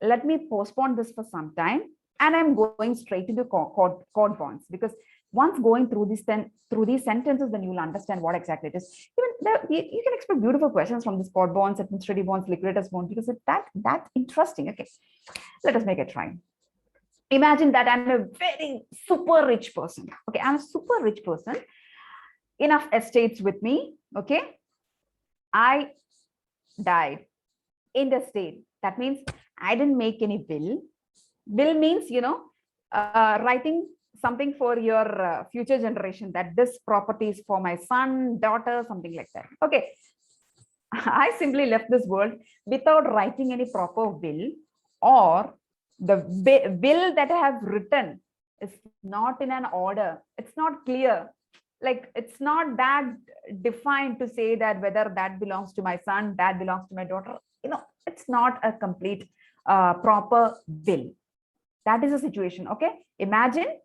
Let me postpone this for some time, and I'm going straight into court bonds, because once going through these sentences, then you'll understand what exactly it is. Even there, you can expect beautiful questions from this court bonds, administrative bonds, liquidators bonds, because that's interesting. Okay, let us make a try. Imagine that I'm a very super rich person. Okay, I'm a super rich person, enough estates with me. Okay, I died in the state. That means I didn't make any will. Will means, writing something for your future generation, that this property is for my son, daughter, something like that. Okay, I simply left this world without writing any proper will, or the will that I have written is not in an order. It's not clear. Like, it's not that defined to say that whether that belongs to my son, that belongs to my daughter. It's not a complete proper will. That is a situation. Okay, imagine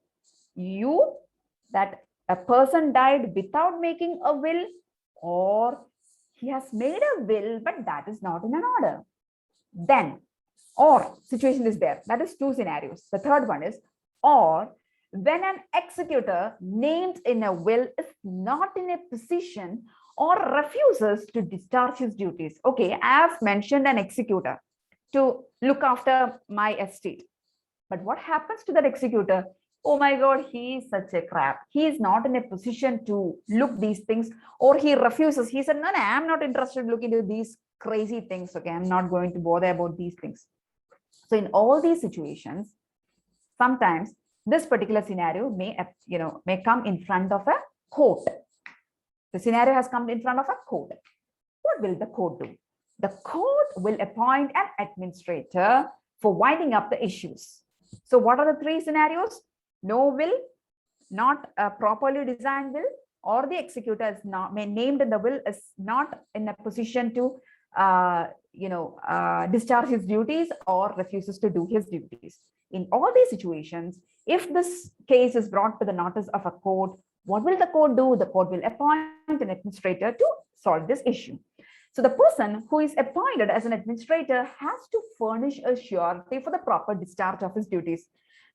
that a person died without making a will, or he has made a will, but that is not in an order. Then, or situation is there. That is two scenarios. The third one is, or when an executor named in a will is not in a position or refuses to discharge his duties. Okay, I have mentioned an executor to look after my estate. But what happens to that executor? Oh my God, he is such a crap. He is not in a position to look these things, or he refuses. He said, no, I'm not interested in looking into these crazy things. Okay, I'm not going to bother about these things. So in all these situations, sometimes this particular scenario may come in front of a court. The scenario has come in front of a court. What will the court do? The court will appoint an administrator for winding up the issues. So what are the three scenarios? No will, not a properly designed will, or the executor is not named in the will is not in a position to discharge his duties, or refuses to do his duties. In all these situations, if this case is brought to the notice of a court, what will the court do? The court will appoint an administrator to solve this issue. So the person who is appointed as an administrator has to furnish a surety for the proper discharge of his duties.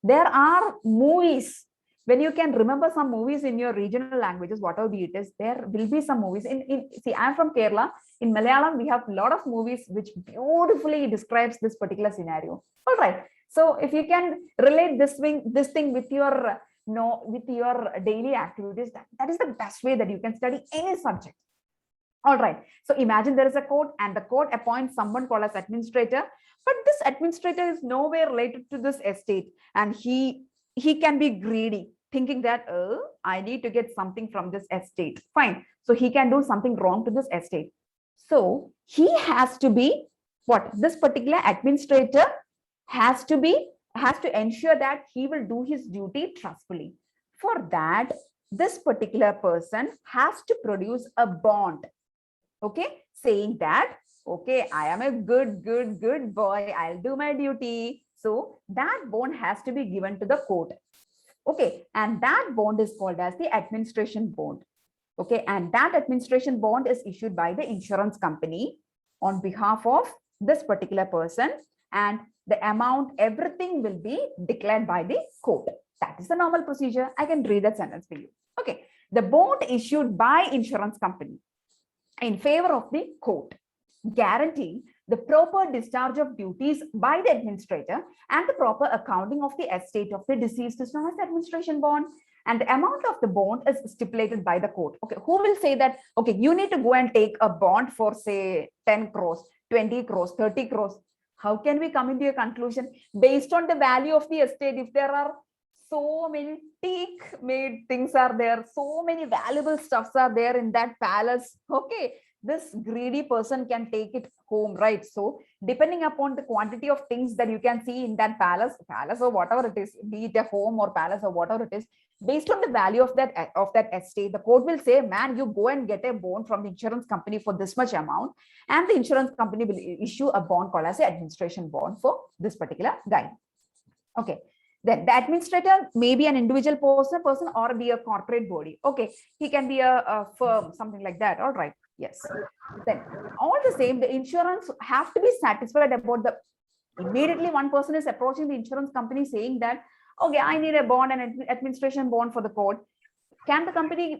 There are movies, when you can remember some movies in your regional languages, whatever be it is, there will be some movies. See, I'm from Kerala. In Malayalam, we have a lot of movies which beautifully describes this particular scenario. All right. So if you can relate this thing with your daily activities, that is the best way that you can study any subject. All right. So imagine there is a court, and the court appoints someone called as administrator, but this administrator is nowhere related to this estate, and he can be greedy, thinking that, oh, I need to get something from this estate. Fine. So he can do something wrong to this estate. So he has to be what? This particular administrator has to ensure that he will do his duty trustfully. For that, this particular person has to produce a bond. Okay, saying that, okay, I am a good boy, I'll do my duty. So that bond has to be given to the court. Okay, and that bond is called as the administration bond. Okay, and that administration bond is issued by the insurance company on behalf of this particular person, and the amount, everything will be declared by the court. That is the normal procedure. I can read that sentence for you. Okay, the bond issued by insurance company in favor of the court. guaranteeing the proper discharge of duties by the administrator and the proper accounting of the estate of the deceased is known as the administration bond. And the amount of the bond is stipulated by the court. Okay, who will say that, okay, you need to go and take a bond for say 10 crores, 20 crores, 30 crores. How can we come into a conclusion based on the value of the estate? If there are so many teak made things are there, so many valuable stuffs are there in that palace. Okay, this greedy person can take it home, right? So depending upon the quantity of things that you can see in that palace or whatever it is, be it a home or palace or whatever it is, based on the value of that estate, the court will say, man, you go and get a bond from the insurance company for this much amount, and the insurance company will issue a bond called as an administration bond for this particular guy. Okay. Then the administrator may be an individual person or be a corporate body. Okay, he can be a firm, something like that. All right. Yes. Then all the same, the insurance have to be satisfied about the immediately one person is approaching the insurance company saying that, okay, I need a bond and an administration bond for the court. Can the company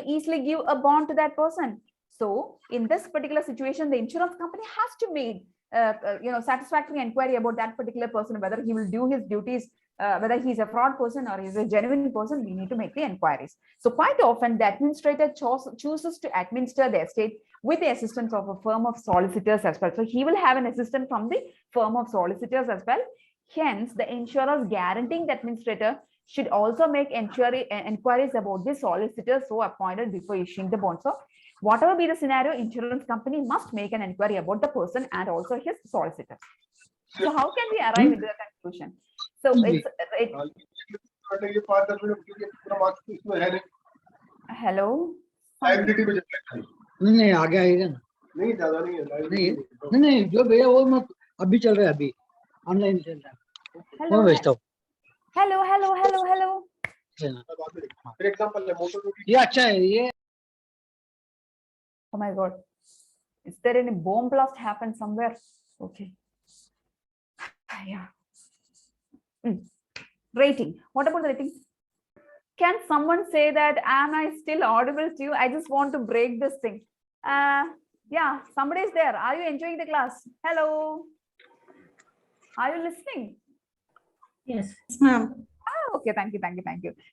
easily give a bond to that person? So in this particular situation, the insurance company has to make satisfactory inquiry about that particular person, whether he will do his duties, whether he's a fraud person or he's a genuine person. We need to make the inquiries. So quite often the administrator chooses to administer the estate with the assistance of a firm of solicitors as well. So he will have an assistant from the firm of solicitors as well. Hence, the insurers guaranteeing the administrator should also make inquiries about the solicitors so appointed before issuing the bond. So whatever be the scenario, insurance company must make an inquiry about the person and also his solicitor. So how can we arrive at the conclusion? So hello.
नहीं आगे आएगा ना नहीं ज्यादा नहीं है नहीं जो भैया वो मैं अभी चल रहा है अभी ऑनलाइन चल रहा है मैं भेजता हूँ
hello
फॉर एग्जांपल ये अच्छा है ये
oh my god, is there any bomb blast happened somewhere? Okay. Yeah. Rating. What about the rating? Can someone say that, am I still audible to you? I just want to break this thing. Yeah, somebody is there. Are you enjoying the class? Hello. Are you listening?
Yes, ma'am.
Okay, thank you.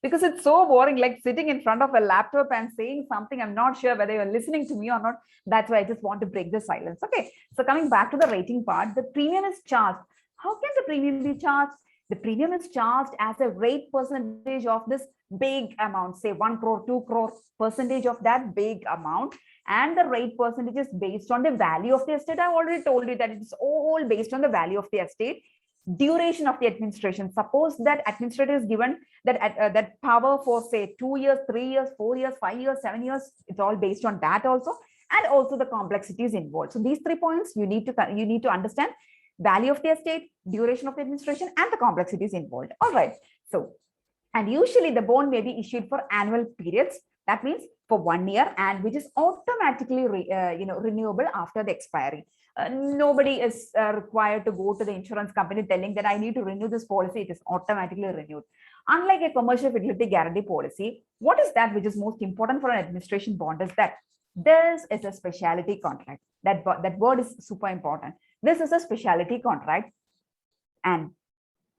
Because it's so boring, like sitting in front of a laptop and saying something. I'm not sure whether you're listening to me or not. That's why I just want to break the silence. Okay, so coming back to the rating part, the premium is charged. How can the premium be charged? The premium is charged as a rate percentage of this big amount, say 1 crore, 2 crore percentage of that big amount. And the rate percentage is based on the value of the estate. I've already told you that it's all based on the value of the estate. Duration of the administration. Suppose that administrator is given that power for say 2 years, 3 years, 4 years, 5 years, 7 years. It's all based on that also, and also the complexities involved. So these 3 points you need to understand: value of the estate, duration of the administration, and the complexities involved. All right. So, and usually the bond may be issued for annual periods. That means for 1 year, and which is automatically renewable after the expiry. Nobody is required to go to the insurance company telling that I need to renew this policy. It is automatically renewed. Unlike a commercial fidelity guarantee policy, what is that which is most important for an administration bond is that this is a specialty contract. That word is super important. This is a specialty contract, and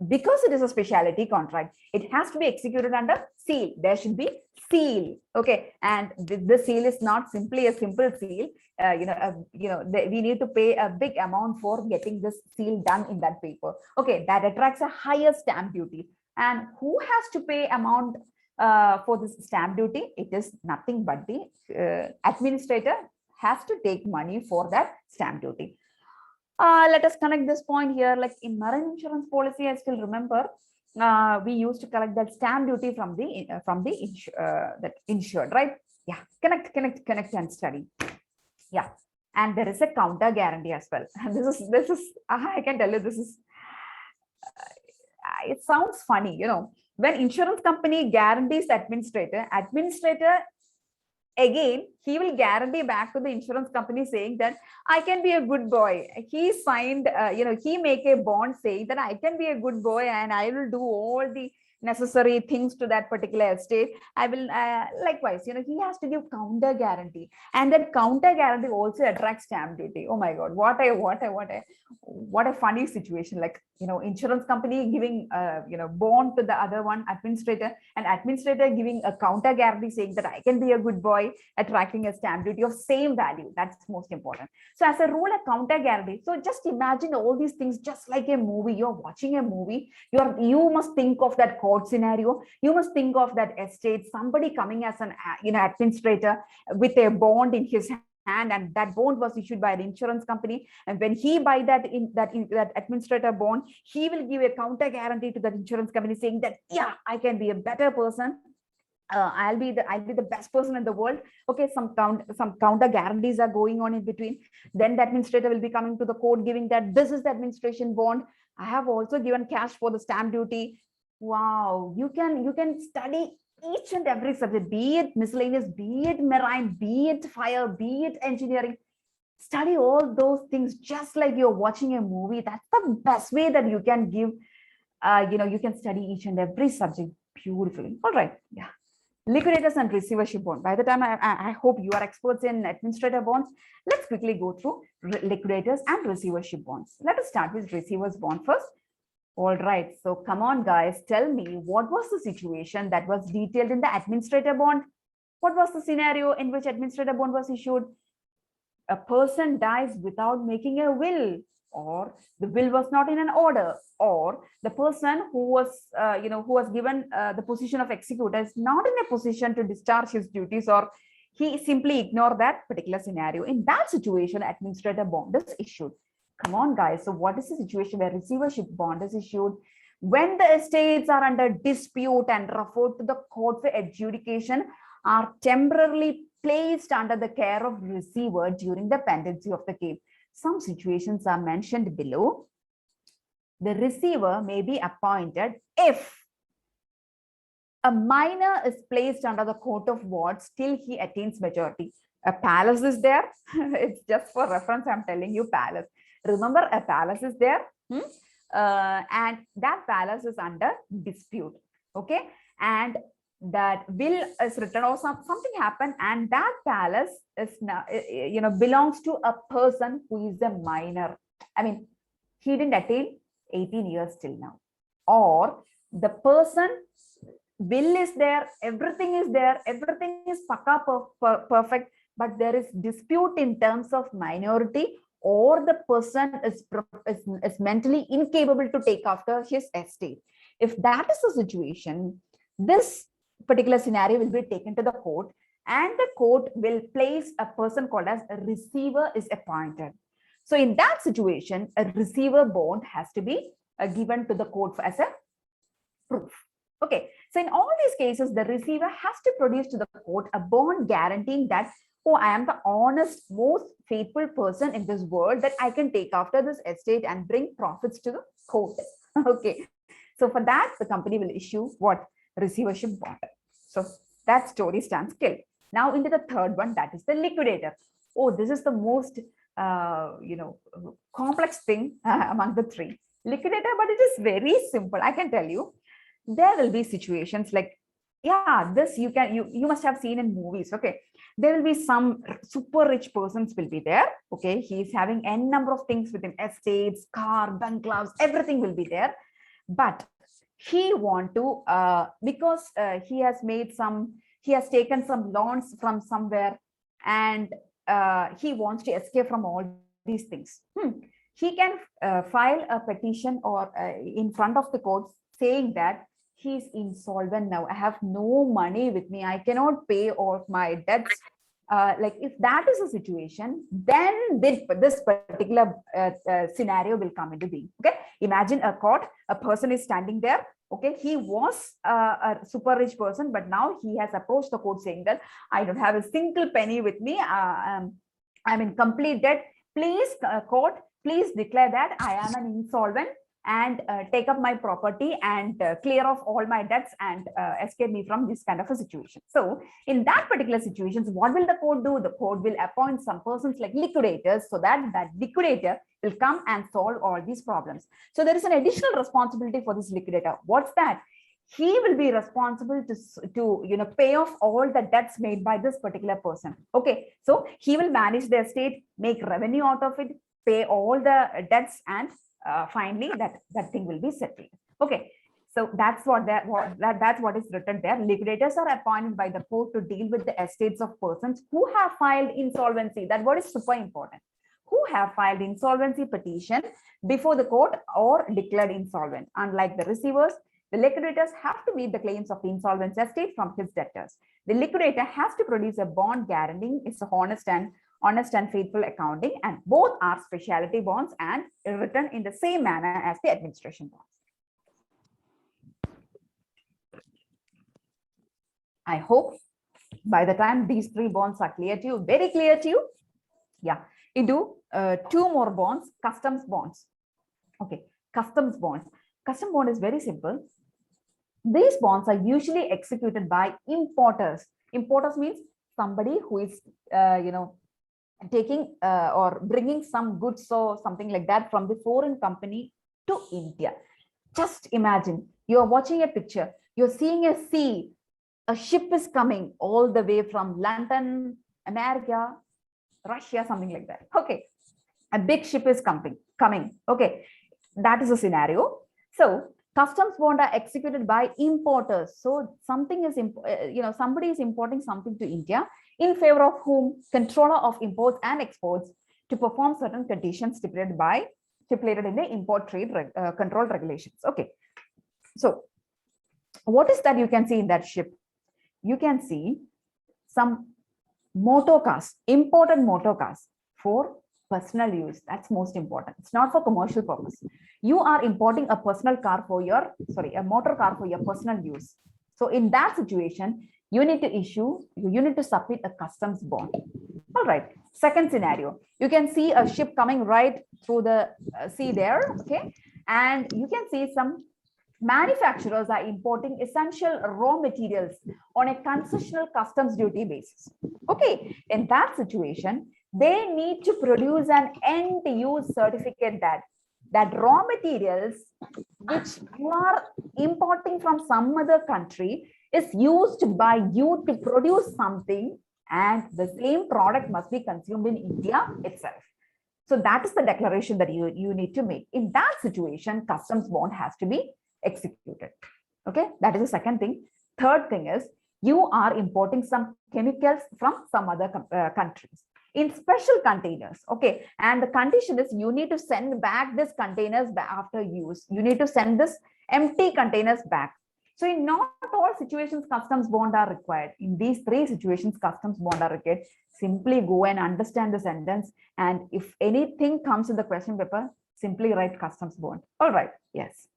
because it is a specialty contract, it has to be executed under seal. There should be seal. Okay, and the seal is not simply a simple seal. We need to pay a big amount for getting this seal done in that paper. Okay, that attracts a higher stamp duty. And who has to pay amount for this stamp duty? It is nothing but the administrator has to take money for that stamp duty. Let us connect this point here. Like in marine insurance policy, I still remember we used to collect that stamp duty from the insured, right? Yeah, connect and study. Yeah, and there is a counter guarantee as well. And this is I can tell you, this is it sounds funny, when insurance company guarantees the administrator again, he will guarantee back to the insurance company saying that I can be a good boy. He signed, he make a bond saying that I can be a good boy and I will do all the necessary things to that particular estate, I will likewise, he has to give counter guarantee, and that counter guarantee also attracts stamp duty. Oh my God, what a funny situation. Like, insurance company giving bond to the other one administrator, and administrator giving a counter guarantee saying that I can be a good boy, attracting a stamp duty of same value. That's most important. So as a rule, a counter guarantee. So just imagine all these things just like a movie. You're watching a movie. You must think of that court scenario. You must think of that estate, somebody coming as an administrator with a bond in his hand, and that bond was issued by an insurance company. And when he buy that administrator bond, he will give a counter guarantee to that insurance company saying that, yeah, I can be a better person. I'll be the best person in the world. Okay, some counter guarantees are going on in between. Then the administrator will be coming to the court giving that this is the administration bond. I have also given cash for the stamp duty. Wow, you can study each and every subject, be it miscellaneous, be it marine, be it fire, be it engineering. Study all those things just like you're watching a movie. That's the best way that you can give, you can study each and every subject beautifully. All right, yeah. Liquidators and receivership bond. By the time I hope you are experts in administrator bonds, let's quickly go through liquidators and receivership bonds. Let us start with receivers bond first. All right, so come on guys, tell me what was the situation that was detailed in the administrator bond? What was the scenario in which administrator bond was issued? A person dies without making a will, or the will was not in an order, or the person who was given the position of executor is not in a position to discharge his duties, or he simply ignored that particular scenario. In that situation, administrator bond is issued. Come on, guys. So what is the situation where receivership bond is issued? When the estates are under dispute and referred to the court for adjudication, are temporarily placed under the care of receiver during the pendency of the case. Some situations are mentioned below. The receiver may be appointed if a minor is placed under the court of wards till he attains majority. A palace is there. It's just for reference, I'm telling you palace. Remember, a palace is there, and that palace is under dispute. Okay, and that will is written, or something happened, and that palace is now belongs to a person who is a minor. I mean, he didn't attain 18 years till now, or the person will is there, everything is there, everything is perfect, but there is dispute in terms of minority, or the person is mentally incapable to take after his estate. If that is the situation, this particular scenario will be taken to the court, and the court will place a person called as a receiver is appointed. So in that situation, a receiver bond has to be given to the court as a proof. Okay, so in all these cases, the receiver has to produce to the court a bond guaranteeing that, oh, I am the honest, most faithful person in this world, that I can take after this estate and bring profits to the court. Okay, so for that, the company will issue what? Receivership bond. So that story stands still. Now into the third one, that is the liquidator. Oh, this is the most complex thing among the three. Liquidator, but it is very simple. I can tell you, there will be situations like, yeah, this you must have seen in movies. Okay, there will be some super rich persons will be there. Okay, he is having n number of things with him, estates, car, bungalows, everything will be there. But he want to because he has taken some loans from somewhere, and he wants to escape from all these things. He can file a petition or in front of the court saying that he's insolvent now. I have no money with me. I cannot pay all my debts. Like if that is a situation, then this particular scenario will come into being. Okay, imagine a court, a person is standing there. Okay, he was a super rich person, but now he has approached the court saying that I don't have a single penny with me. I'm in complete debt. Please, court, please declare that I am an insolvent and take up my property and clear off all my debts and escape me from this kind of a situation. So in that particular situations, what will the court do? The court will appoint some persons like liquidators, so that liquidator will come and solve all these problems. So there is an additional responsibility for this liquidator. What's that? he will be responsible to pay off all the debts made by this particular person. Okay, so he will manage the estate, make revenue out of it, pay all the debts, and finally that thing will be settled. Okay, so that's what is written there. Liquidators are appointed by the court to deal with the estates of persons who have filed insolvency. That word is super important. Who have filed insolvency petition before the court or declared insolvent. Unlike the receivers, the liquidators have to meet the claims of the insolvent estate from his debtors. The liquidator has to produce a bond guaranteeing its honest and faithful accounting, and both are specialty bonds and written in the same manner as the administration bonds. I hope by the time these three bonds are clear to you, very clear to you. Yeah, you do two more bonds, customs bonds. Okay, customs bonds. Custom bond is very simple. These bonds are usually executed by importers. Importers means somebody who is, taking or bringing some goods or something like that from the foreign company to India. Just imagine, you are watching a picture, you're seeing a sea, a ship is coming all the way from London, America, Russia, something like that. Okay, a big ship is coming. Okay, that is a scenario. So customs bond are executed by importers. So something is, somebody is importing something to India in favor of whom? Controller of imports and exports to perform certain conditions stipulated in the import trade control regulations. Okay, so what is that you can see in that ship? You can see some motor cars, imported motor cars for personal use. That's most important. It's not for commercial purpose. You are importing a personal car for your, a motor car for your personal use. So in that situation, you need to submit a customs bond. All right. Second scenario, you can see a ship coming right through the sea there. Okay. And you can see some manufacturers are importing essential raw materials on a concessional customs duty basis. Okay, in that situation, they need to produce an end-use certificate that raw materials which you are importing from some other country is used by you to produce something, and the same product must be consumed in India itself. So that is the declaration that you need to make. In that situation, customs bond has to be executed. Okay, that is the second thing. Third thing is, you are importing some chemicals from some other countries in special containers. Okay, and the condition is you need to send back these containers after use. You need to send this empty containers back. So in not all situations customs bond are required. In these three situations customs bond are required. Simply go and understand the sentence, and if anything comes in the question paper, simply write customs bond. All right, yes.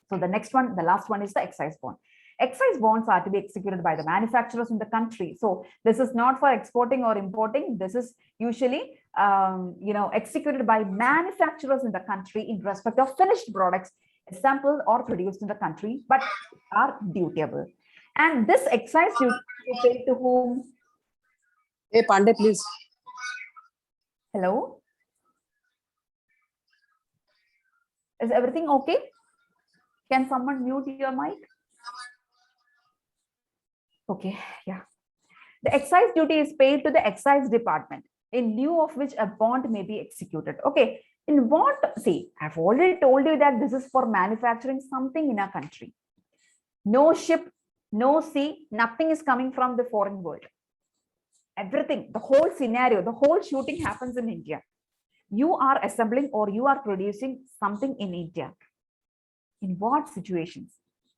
So the next one, the last one is the excise bond. Excise bonds are to be executed by the manufacturers in the country. So this is not for exporting or importing. This is usually, executed by manufacturers in the country in respect of finished products assembled or produced in the country, but are dutiable. And this excise duty is paid to whom?
Hey, Pandey, please.
Hello? Is everything okay? Can someone mute your mic? Okay, yeah. The excise duty is paid to the excise department, in lieu of which a bond may be executed. Okay, in what? See, I've already told you that this is for manufacturing something in our country. No ship, no sea, nothing is coming from the foreign world. Everything, the whole scenario, the whole shooting happens in India. You are assembling or you are producing something in India. In what situations?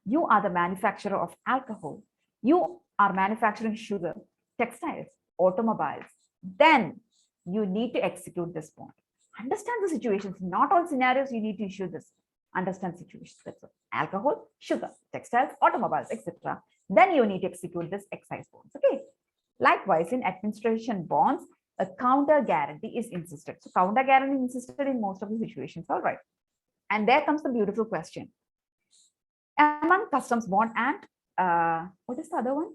You are the manufacturer of alcohol. You are manufacturing sugar, textiles, automobiles. Then you need to execute this bond. Understand the situations. Not all scenarios you need to issue this. Understand situations. That's all. Alcohol, sugar, textiles, automobiles, etc. Then you need to execute this excise bonds. Okay. Likewise, in administration bonds, a counter guarantee is insisted. So counter guarantee is insisted in most of the situations. All right. And there comes the beautiful question. Among customs bond and what is the other one?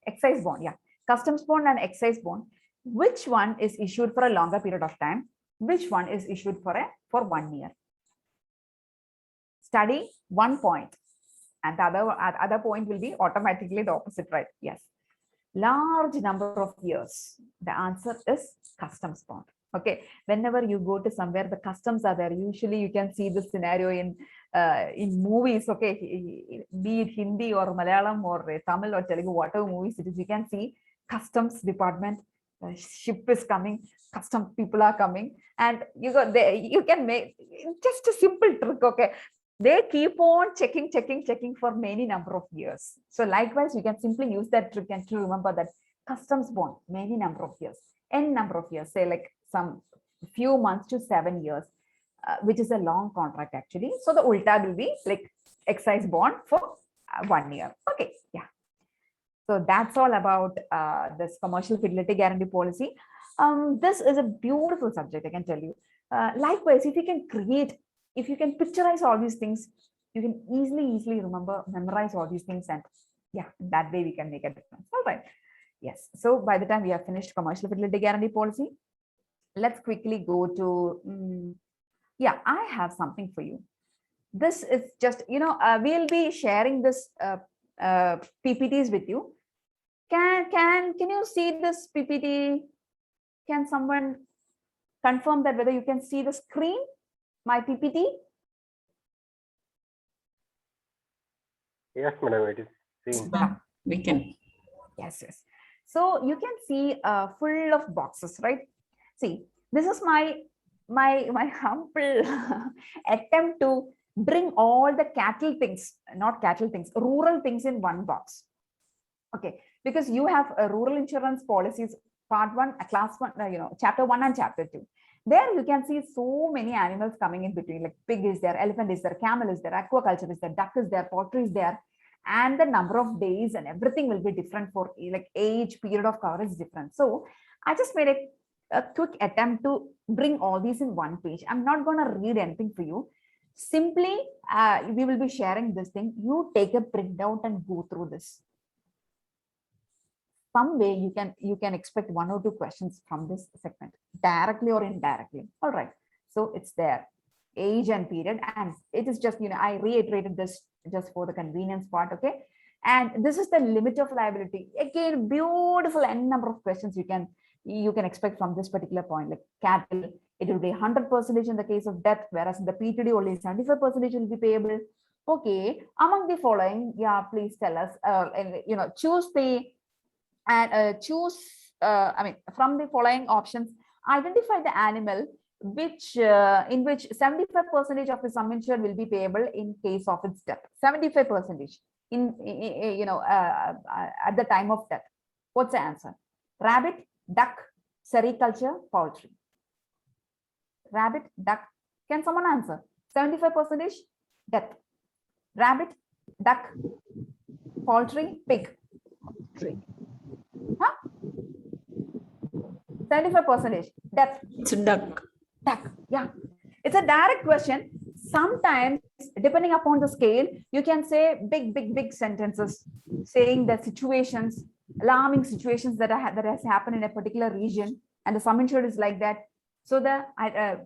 Excise bond. Yeah. Customs bond and excise bond. Which one is issued for a longer period of time? Which one is issued for 1 year? Study 1 point And the other point will be automatically the opposite, right? Yes. Large number of years. The answer is customs bond. Okay. Whenever you go to somewhere, the customs are there. Usually you can see the scenario in movies. Okay. Be it Hindi or Malayalam or Tamil or Telugu, whatever movies it is, you can see customs department. The ship is coming. Custom people are coming, and you can make just a simple trick. Okay. They keep on checking for many number of years. So likewise, you can simply use that trick and to remember that customs bond, many number of years, n number of years, say like some few months to 7 years, which is a long contract actually. So the ulta will be like excise bond for 1 year. Okay, yeah. So that's all about this commercial fidelity guarantee policy. This is a beautiful subject, I can tell you. Likewise, if you can picturize all these things, you can easily memorize all these things, and yeah, that way we can make a difference. All right. Yes. So by the time we have finished commercial fidelity guarantee policy, let's quickly go to, yeah, I have something for you. This is just, we'll be sharing this PPTs with you. Can you see this PPT? Can someone confirm that whether you can see the screen? My PPT?
Yes, madam, it is seen.
We can.
Yes. So you can see full of boxes, right? See, this is my humble attempt to bring all the rural things in one box. Okay, because you have rural insurance policies, part 1, class 1, chapter 1 and chapter 2. There you can see so many animals coming in between, like pig is there, elephant is there, camel is there, aquaculture is there, duck is there, poultry is there, and the number of days and everything will be different for like age, period of coverage is different. So I just made a quick attempt to bring all these in one page. I'm not going to read anything for you. Simply, we will be sharing this thing. You take a printout and go through this. Some way you can expect 1 or 2 questions from this segment, directly or indirectly. All right. So it's there, age and period, and it is just, I reiterated this just for the convenience part. Okay. And this is the limit of liability. Again, beautiful n number of questions you can expect from this particular point. Like cattle, it will be 100% in the case of death, whereas in the PTD only 75% will be payable. Okay. Among the following, yeah, please tell us, choose the from the following options, identify the animal in which 75% of the sum insured will be payable in case of its death. 75% at the time of death. What's the answer? Rabbit, duck, sericulture, poultry. Rabbit, duck. Can someone answer? 75% death. Rabbit, duck, poultry, pig. Huh? 75% death.
It's a duck.
Duck. Yeah. It's a direct question. Sometimes, depending upon the scale, you can say big sentences saying the situations, alarming situations that has happened in a particular region, and the sum insured is like that. So the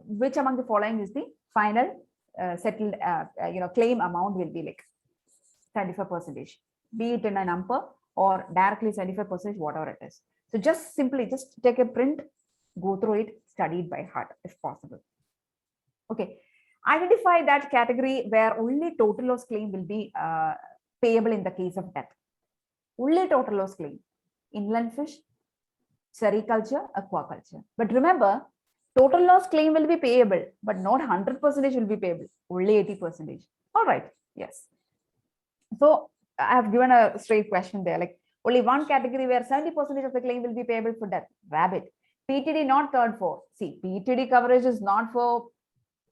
which among the following is the final settled claim amount will be like 75%, be it in a number or directly 75%, whatever it is. So just simply take a print, go through it, study it by heart if possible. Okay. Identify that category where only total loss claim will be payable in the case of death. Only total loss claim. Inland fish, sericulture, aquaculture. But remember, total loss claim will be payable, but not 100% will be payable, only 80%. All right. Yes. So I have given a straight question there, like only one category where 70% of the claim will be payable for death. Rabbit. PTD not covered for. See, PTD coverage is not for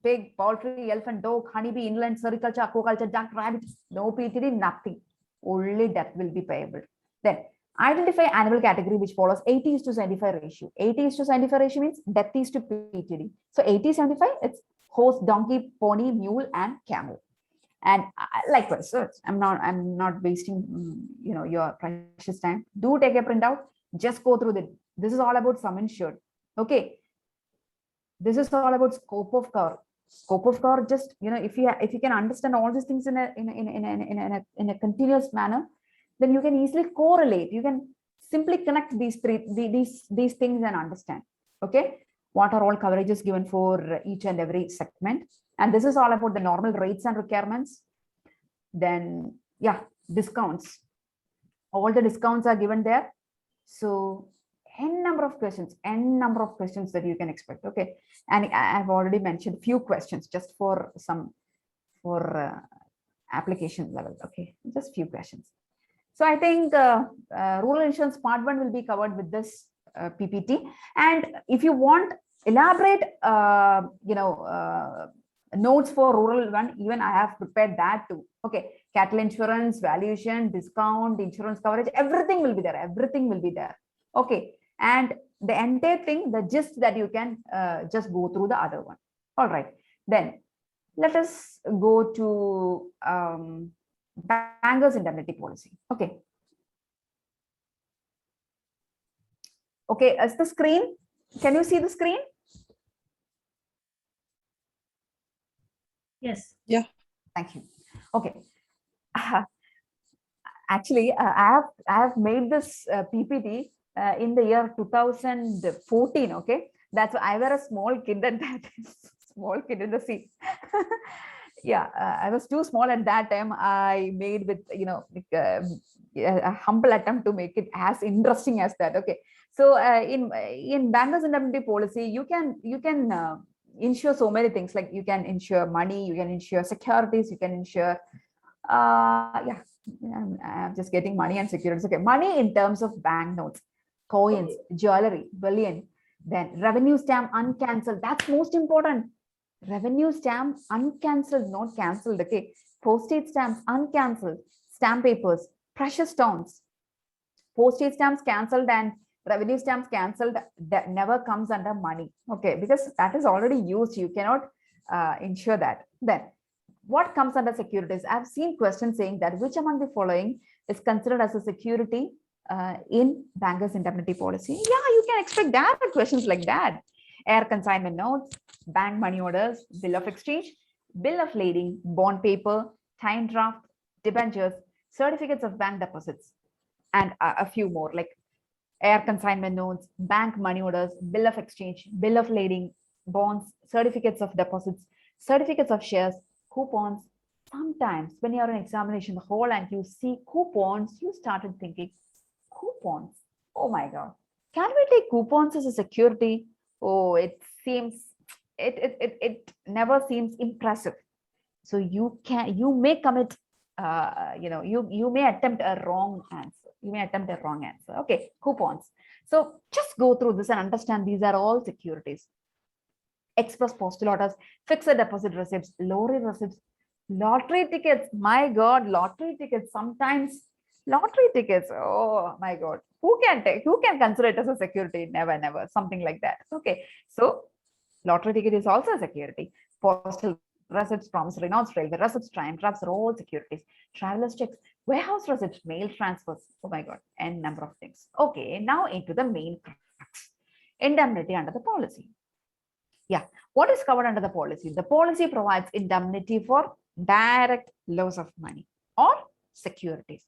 pig, poultry, elephant, dog, honeybee, inland, sericulture, aquaculture, duck, rabbit. No PTD, nothing. Only death will be payable. Then identify animal category which follows 80:75 ratio. 80:75 ratio means death is to PTD. So 80:75, it's horse, donkey, pony, mule, and camel. And likewise, so I'm not wasting your precious time. Do take a printout. Just go through it. This is all about sum insured. Okay. This is all about scope of cover. Scope of work, just, if you can understand all these things in a continuous manner, then you can easily correlate. You can simply connect these things and understand. Okay, what are all coverages given for each and every segment? And this is all about the normal rates and requirements. Then, yeah, discounts. All the discounts are given there. So n number of questions that you can expect. Okay, and I've already mentioned few questions just for application level. Okay, just few questions. So I think rural insurance part 1 will be covered with this PPT. And if you want elaborate notes for rural one, even I have prepared that too. Okay, cattle insurance, valuation, discount, insurance coverage, everything will be there. Okay, and the entire thing, the gist that you can just go through the other one. All right, then let us go to bankers indemnity policy. Okay, as the screen, can you see the screen?
Yes.
Yeah.
Thank you. Okay. Actually, I have made this PPT in the year 2014. Okay, that's why I was a small kid at that small kid in the sea. Yeah, I was too small at that time. I made with a humble attempt to make it as interesting as that. Okay, so in bankers indemnity policy, you can insure so many things, like you can insure money, you can insure securities, you can insure I'm just getting money and securities. Okay, money in terms of banknotes, coins, jewelry, bullion, then revenue stamp uncancelled. That's most important. Revenue stamp uncancelled, not cancelled. Okay, postage stamps uncancelled, stamp papers, precious stones, postage stamps cancelled and revenue stamps cancelled, that never comes under money. Okay, because that is already used. You cannot insure that. Then what comes under securities? I've seen questions saying that which among the following is considered as a security in bankers indemnity policy? Yeah, you can expect direct questions like that. Air consignment notes, bank money orders, bill of exchange, bill of lading, bond paper, time draft, debentures, certificates of bank deposits, and a few more, like air consignment notes, bank money orders, bill of exchange, bill of lading, bonds, certificates of deposits, certificates of shares, coupons. Sometimes when you're in examination hall and you see coupons, you started thinking, coupons, oh my God, can we take coupons as a security? Oh, it never seems impressive. So you may commit, you may attempt a wrong answer. Okay, coupons. So just go through this and understand these are all securities. Express postal orders, fixed deposit receipts, lorry receipts, lottery tickets. My God, lottery tickets. Sometimes lottery tickets. Oh my God, who can consider it as a security? Never, something like that. Okay, so lottery ticket is also a security. Postal receipts, promissory notes, railway receipts, time drafts are all securities. Travelers checks, warehouse receipts, mail transfers. Oh my God, n number of things. Okay, now into the main crux. Indemnity under the policy. Yeah, what is covered under the policy? The policy provides indemnity for direct loss of money or securities.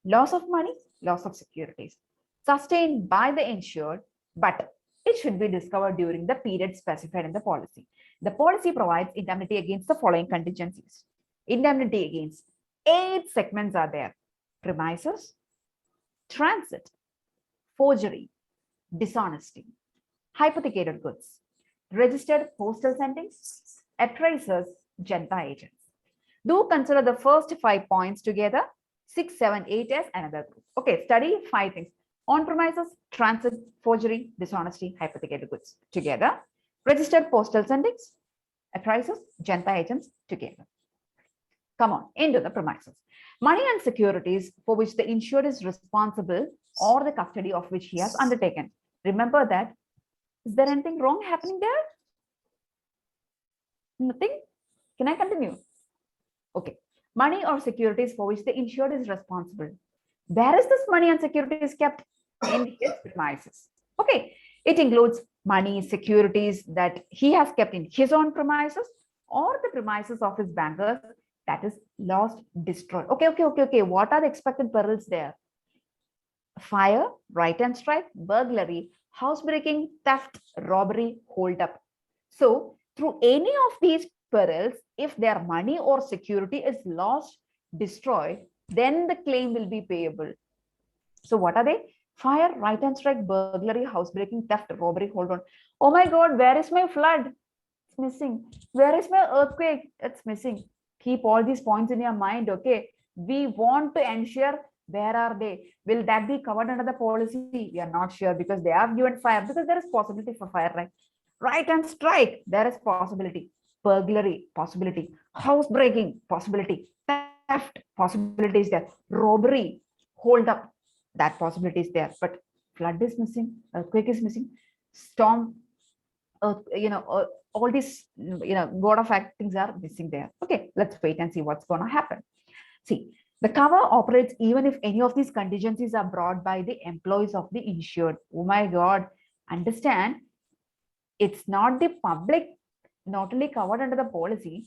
Loss of money, loss of securities sustained by the insured, but it should be discovered during the period specified in the policy. The policy provides indemnity against the following contingencies. Indemnity against 8 segments are there: premises, transit, forgery, dishonesty, hypothecated goods, registered postal sendings, appraisers, Janta agents. Do consider the first 5 points together, 6, 7, 8 as another group. Okay, study 5 things: on premises, transit, forgery, dishonesty, hypothecated goods together, registered postal sendings, appraisers, Janta agents together. Come on, into the premises. Money and securities for which the insured is responsible or the custody of which he has undertaken. Remember that. Is there anything wrong happening there? Nothing? Can I continue? Okay. Money or securities for which the insured is responsible. Where is this money and securities kept? In his premises. Okay. It includes money, securities that he has kept in his own premises or the premises of his bankers, that is lost, destroyed. Okay. What are the expected perils there? Fire, right and strike, burglary, housebreaking, theft, robbery, holdup. So through any of these perils, if their money or security is lost, destroyed, then the claim will be payable. So what are they? Fire, right hand strike, burglary, housebreaking, theft, robbery, hold on. Oh my God, where is my flood? It's missing. Where is my earthquake? It's missing. Keep all these points in your mind, okay? We want to ensure where are they? Will that be covered under the policy? We are not sure because they have given fire because there is possibility for fire, right? Right hand strike, there is possibility. Burglary, possibility. Housebreaking, possibility. Theft, possibility is there. Robbery, hold up, that possibility is there, but flood is missing, earthquake is missing, storm, all these, god of act things are missing there. Okay, let's wait and see what's going to happen. See, the cover operates even if any of these contingencies are brought by the employees of the insured. Oh my God, understand, it's not the public not only covered under the policy,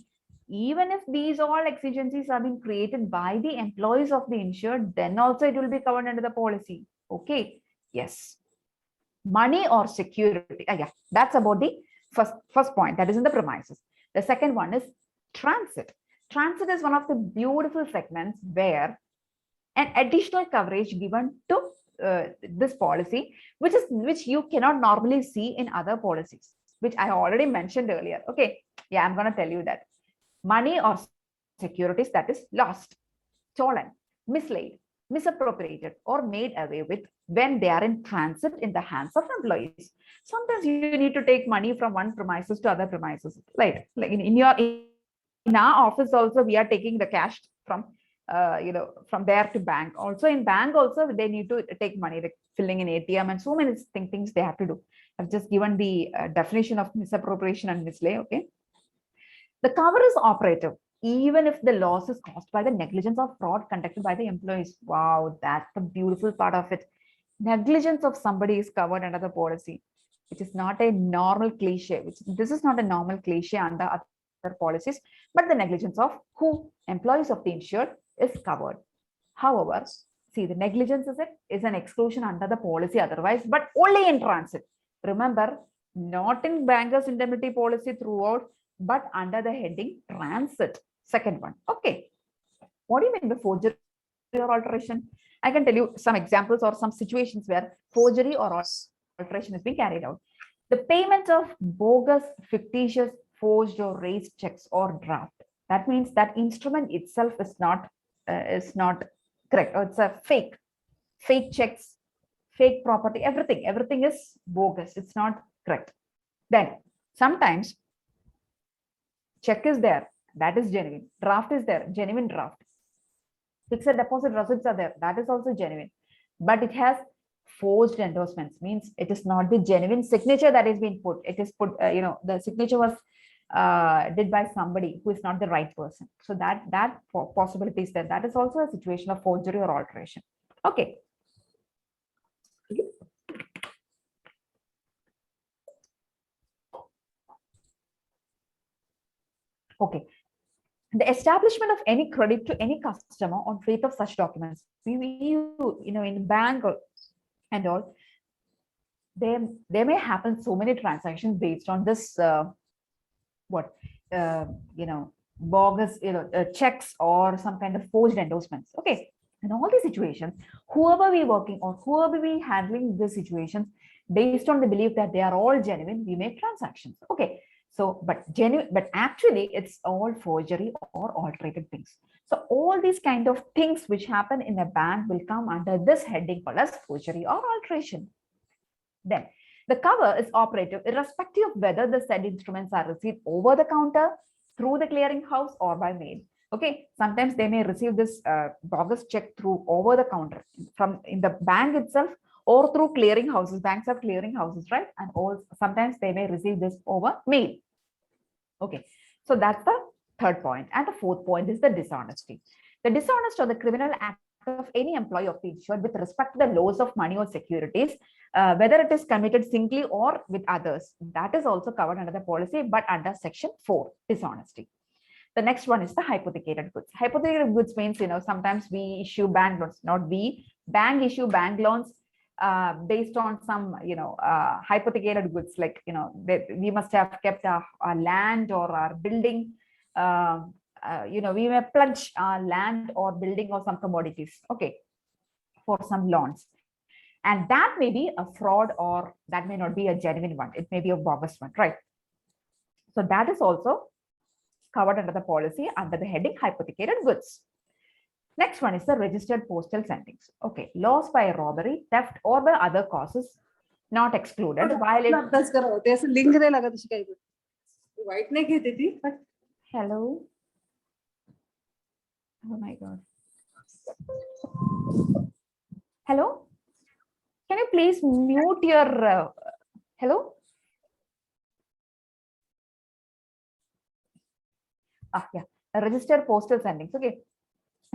even if these all exigencies are being created by the employees of the insured, then also it will be covered under the policy. Okay, yes. Money or security. Yeah, that's about the first point, that is in the premises. The second one is transit. Transit is one of the beautiful segments where an additional coverage given to this policy, which you cannot normally see in other policies, which I already mentioned earlier. Okay, yeah, I'm going to tell you that. Money or securities that is lost, stolen, mislaid, misappropriated, or made away with when they are in transit in the hands of employees. Sometimes you need to take money from one premises to other premises, right? Like in our office also, we are taking the cash from from there to bank. Also in bank also, they need to take money, like filling in ATM and so many things they have to do. I've just given the definition of misappropriation and mislay. Okay. The cover is operative even if the loss is caused by the negligence or fraud conducted by the employees. Wow, that's the beautiful part of it. Negligence of somebody is covered under the policy, which is not a normal cliche. This is not a normal cliche under other policies, but the negligence of who? Employees of the insured is covered. However, see, the negligence is an exclusion under the policy otherwise, but only in transit. Remember, not in bankers indemnity policy throughout, but under the heading transit. Second one. Okay. What do you mean by forgery or alteration? I can tell you some examples or some situations where forgery or alteration is being carried out. The payment of bogus, fictitious, forged or raised checks or draft. That means that instrument itself is not correct, or it's a fake checks, fake property, everything is bogus. It's not correct. Then sometimes check is there, that is genuine. Draft is there, genuine draft. Fixed deposit receipts are there, that is also genuine. But it has forged endorsements, means it is not the genuine signature that is being put. It is put, the signature was did by somebody who is not the right person. So that possibility is there. That is also a situation of forgery or alteration. Okay. Okay. The establishment of any credit to any customer on faith of such documents. In bank and all, there may happen so many transactions based on this bogus checks or some kind of forged endorsements. Okay, in all these situations, whoever we working or whoever we handling the situations, based on the belief that they are all genuine, we make transactions. Okay. So, but actually it's all forgery or alterated things. So all these kind of things which happen in a bank will come under this heading called as forgery or alteration. Then the cover is operative irrespective of whether the said instruments are received over the counter, through the clearing house, or by mail. Okay, sometimes they may receive this bogus check through over the counter from in the bank itself, or through clearing houses. Banks have clearing houses, right? And also sometimes they may receive this over mail. Okay, so that's the third point. And the fourth point is the dishonesty. The dishonest or the criminal act of any employee of the insured with respect to the loss of money or securities, whether it is committed singly or with others. That is also covered under the policy, but under section 4, dishonesty. The next one is the hypothecated goods. Hypothecated goods means, sometimes we issue bank loans, not we, bank issue bank loans based on some, hypothecated goods, like, we must have kept our land or our building. We may pledge our land or building or some commodities, okay, for some loans. And that may be a fraud, or that may not be a genuine one. It may be a bogus one, right? So that is also covered under the policy under the heading hypothecated goods. Next one is the registered postal sendings. Okay, loss by robbery, theft, or by other causes not excluded. While it...
there's a link there. White ne ki thi, but
hello. Oh my God. Hello. Can you please mute your hello? Yeah, registered postal sendings. Okay.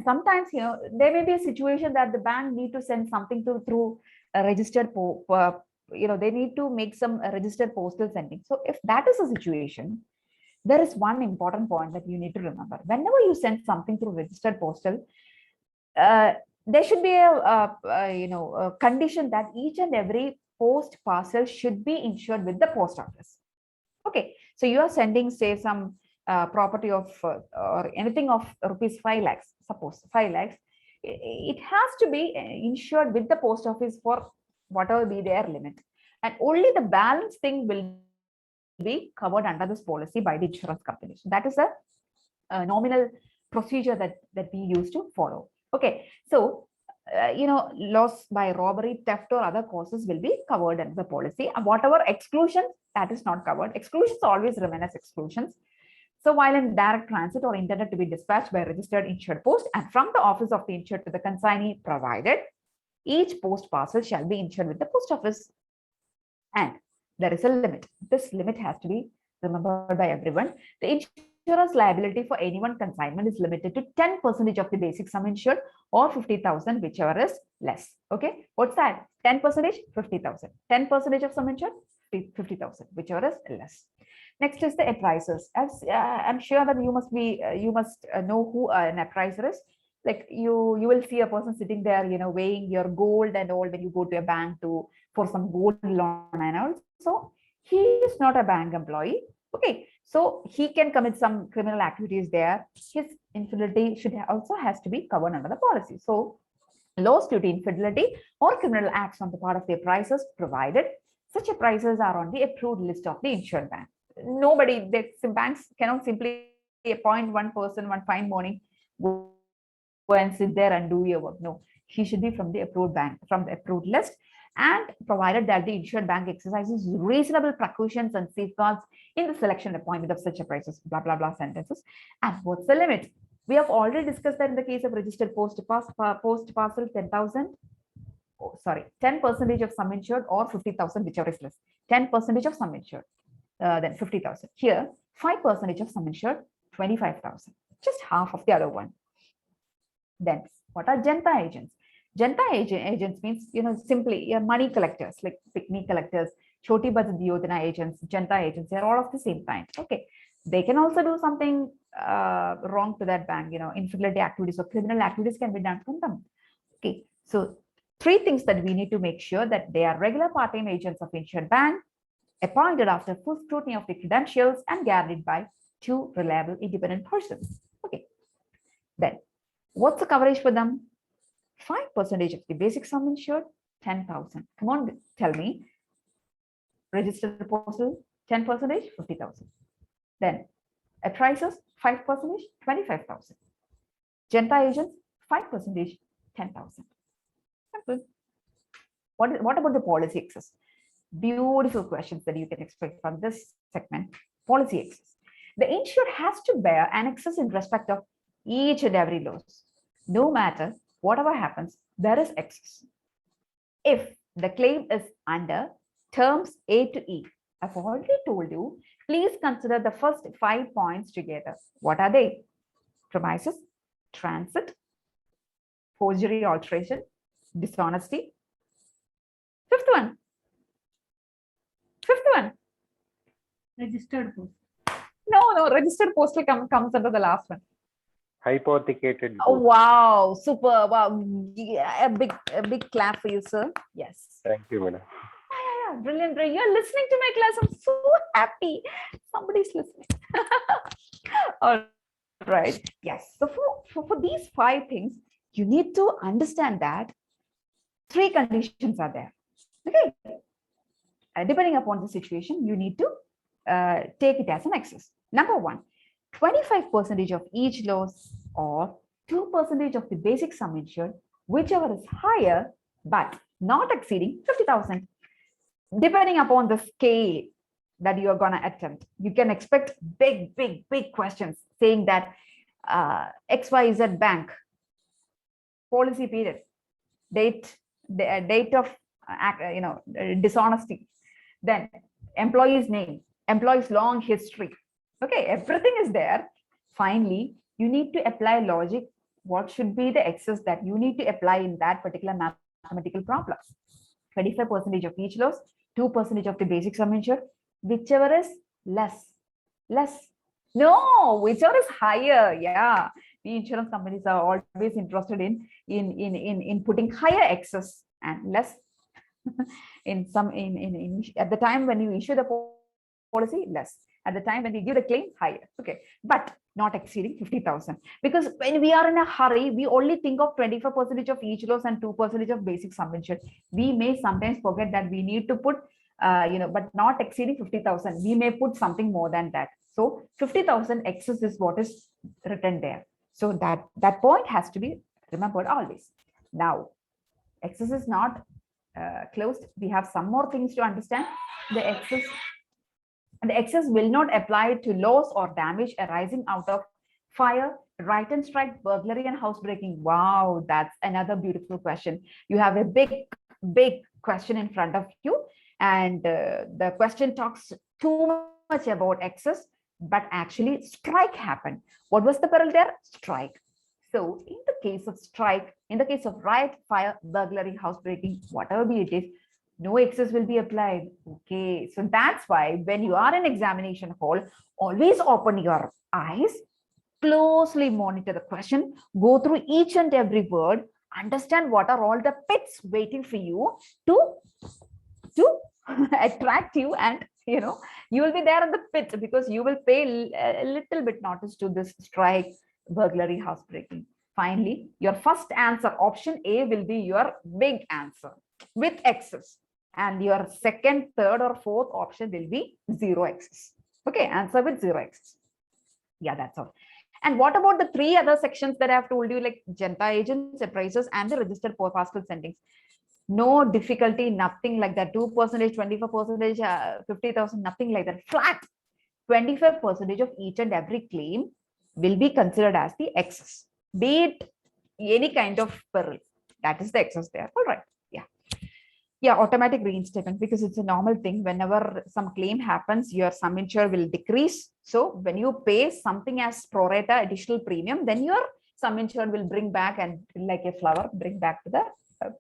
Sometimes, there may be a situation that the bank need to send something through a registered, they need to make some registered postal sending. So if that is a situation, there is one important point that you need to remember. Whenever you send something through registered postal, there should be a condition that each and every post parcel should be insured with the post office. Okay, so you are sending, say, some property of or anything of rupees 5 lakhs, suppose 5 lakhs, it has to be insured with the post office for whatever be their limit, and only the balance thing will be covered under this policy by the insurance company. So that is a nominal procedure that we used to follow. Okay, so loss by robbery, theft, or other causes will be covered under the policy, and whatever exclusions, that is not covered. Exclusions always remain as exclusions. So while in direct transit or intended to be dispatched by registered insured post and from the office of the insured to the consignee provided, each post parcel shall be insured with the post office. And there is a limit. This limit has to be remembered by everyone. The insurance liability for any one consignment is limited to 10% of the basic sum insured, or 50,000, whichever is less. Okay, what's that? 10%, 50,000. 10% of sum insured, 50,000, whichever is less. Next is the appraisers. As I'm sure that you must know who an appraiser is. Like you will see a person sitting there, weighing your gold and all when you go to a bank for some gold loan and all. So he is not a bank employee. Okay, so he can commit some criminal activities there. His infidelity also has to be covered under the policy. So loss due to infidelity or criminal acts on the part of the appraisers, provided such appraisers are on the approved list of the insured bank. Banks cannot simply appoint one person one fine morning, go and sit there and do your work. No, he should be from the approved bank, from the approved list, and provided that the insured bank exercises reasonable precautions and safeguards in the selection and appointment of such appraisers, blah, blah, blah sentences. And what's the limit? We have already discussed that in the case of registered post parcel, 10,000. Oh, sorry, 10% of sum insured or 50,000, whichever is less. 10% of sum insured. Then 50,000. Here, 5% of sum insured, 25,000, just half of the other one. Then, what are Janta agents? Janta agents means, simply money collectors, like picnic collectors, Choti Bachit Yojana agents, Janta agents, they're all of the same kind. Okay, they can also do something wrong to that bank, infidelity activities or criminal activities can be done from them. Okay, so 3 things that we need to make sure: that they are regular part-time agents of insured bank, appointed after full scrutiny of the credentials, and guaranteed by 2 reliable independent persons. Okay. Then, what's the coverage for them? 5% of the basic sum insured, 10,000. Come on, tell me. Registered postal, 10%, 50,000. Then, appraisers, 5%, 25,000. Janta agents, 5%, 10,000. What about the policy excess? Beautiful questions that you can expect from this segment. Policy excess. The insured has to bear an excess in respect of each and every loss. No matter whatever happens, there is excess. If the claim is under terms A to E, I've already told you, please consider the first 5 points together. What are they? Premises, transit, forgery, alteration, dishonesty. Fifth one.
Registered post.
No, registered postal comes under the last one.
Hypothecated.
Oh,
book.
wow, super. Wow, yeah, a big clap for you, sir. Yes.
Thank you, madam.
Yeah, brilliant. You're listening to my class. I'm so happy. Somebody's listening. All right. Yes. So for these 5 things, you need to understand that 3 conditions are there. Okay. Depending upon the situation, you need to take it as an excess. Number 1, 25% of each loss or 2% of the basic sum insured, whichever is higher but not exceeding 50,000. Depending upon the scale that you are going to attempt, you can expect big questions saying that XYZ bank policy period, date of dishonesty, then employee's name, employee's long history. Okay, everything is there. Finally, you need to apply logic. What should be the excess that you need to apply in that particular mathematical problem? 25% of each loss, 2% of the basic sum insured, whichever is less. No, whichever is higher. Yeah, the insurance companies are always interested in putting higher excess and less at the time when you issue the policy, less. At the time when you give the claim, higher. Okay, but not exceeding 50,000. Because when we are in a hurry, we only think of 25% of each loss and 2% of basic sum insured. We may sometimes forget that we need to put, but not exceeding 50,000. We may put something more than that. So 50,000 excess is what is written there. So that point has to be remembered always. Now, excess is not closed. We have some more things to understand. The excess will not apply to loss or damage arising out of fire, right and strike, burglary, and housebreaking. Wow, that's another beautiful question. You have a big question in front of you, and the question talks too much about excess, but actually strike happened. What was the peril there? Strike. So in the case of strike, in the case of riot, fire, burglary, housebreaking, whatever be it is, no excess will be applied. Okay, so that's why when you are in examination hall, always open your eyes, closely monitor the question, go through each and every word, understand what are all the pits waiting for you to attract you, and you will be there in the pit because you will pay a little bit notice to this strike, burglary, housebreaking. Finally, your first answer, option A, will be your big answer with excess. And your second, third, or fourth option will be 0 excess. Okay, answer with 0 excess. Yeah, that's all. And what about the 3 other sections that I have told you, like Janta agents, appraisers, and the registered postal sendings? No difficulty, nothing like that. 2%, 24%, 50,000, nothing like that. Flat 25% of each and every claim will be considered as the excess. Be it any kind of peril, that is the excess there. All right. Yeah, automatic reinstatement, because it's a normal thing. Whenever some claim happens, your sum insured will decrease. So when you pay something as pro rata additional premium, then your sum insured will bring back, and like a flower, bring back to the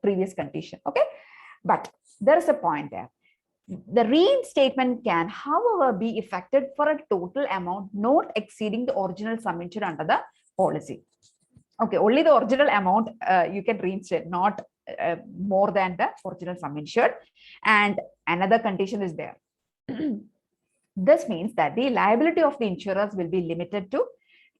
previous condition. Okay, but there is a point there. The reinstatement can, however, be effected for a total amount not exceeding the original sum insured under the policy. Okay, only the original amount you can reinstate, not more than the original sum insured. And another condition is there. This means that the liability of the insurers will be limited to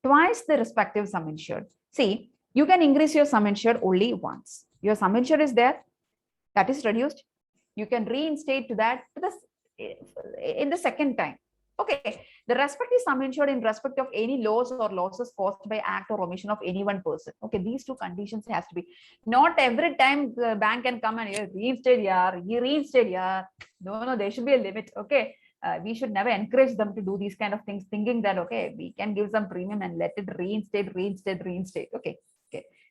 twice the respective sum insured. See, you can increase your sum insured only once. Your sum insured is there, that is reduced. You can reinstate to that in the second time. Okay, the respective sum insured in respect of any loss or losses caused by act or omission of any one person. Okay, these 2 conditions has to be. Not every time the bank can come and reinstate, reinstate. No, there should be a limit. Okay, we should never encourage them to do these kind of things, thinking that okay, we can give some premium and let it reinstate. Okay,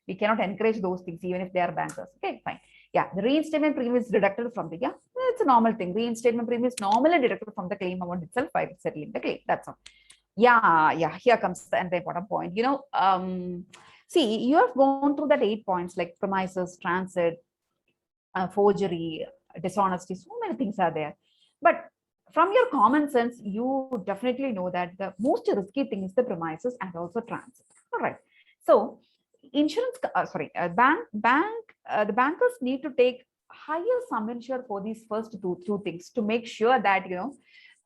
we cannot encourage those things even if they are bankers. Okay, fine. Yeah, the reinstatement premium is deducted from the, it's a normal thing. Reinstatement premium is normally deducted from the claim amount itself by settling the claim. That's all. Yeah, here comes the important point. See, you have gone through that 8 points like premises, transit, forgery, dishonesty, so many things are there. But from your common sense, you definitely know that the most risky thing is the premises and also transit. All right. So insurance, the bankers need to take higher sum insured for these first two things to make sure that,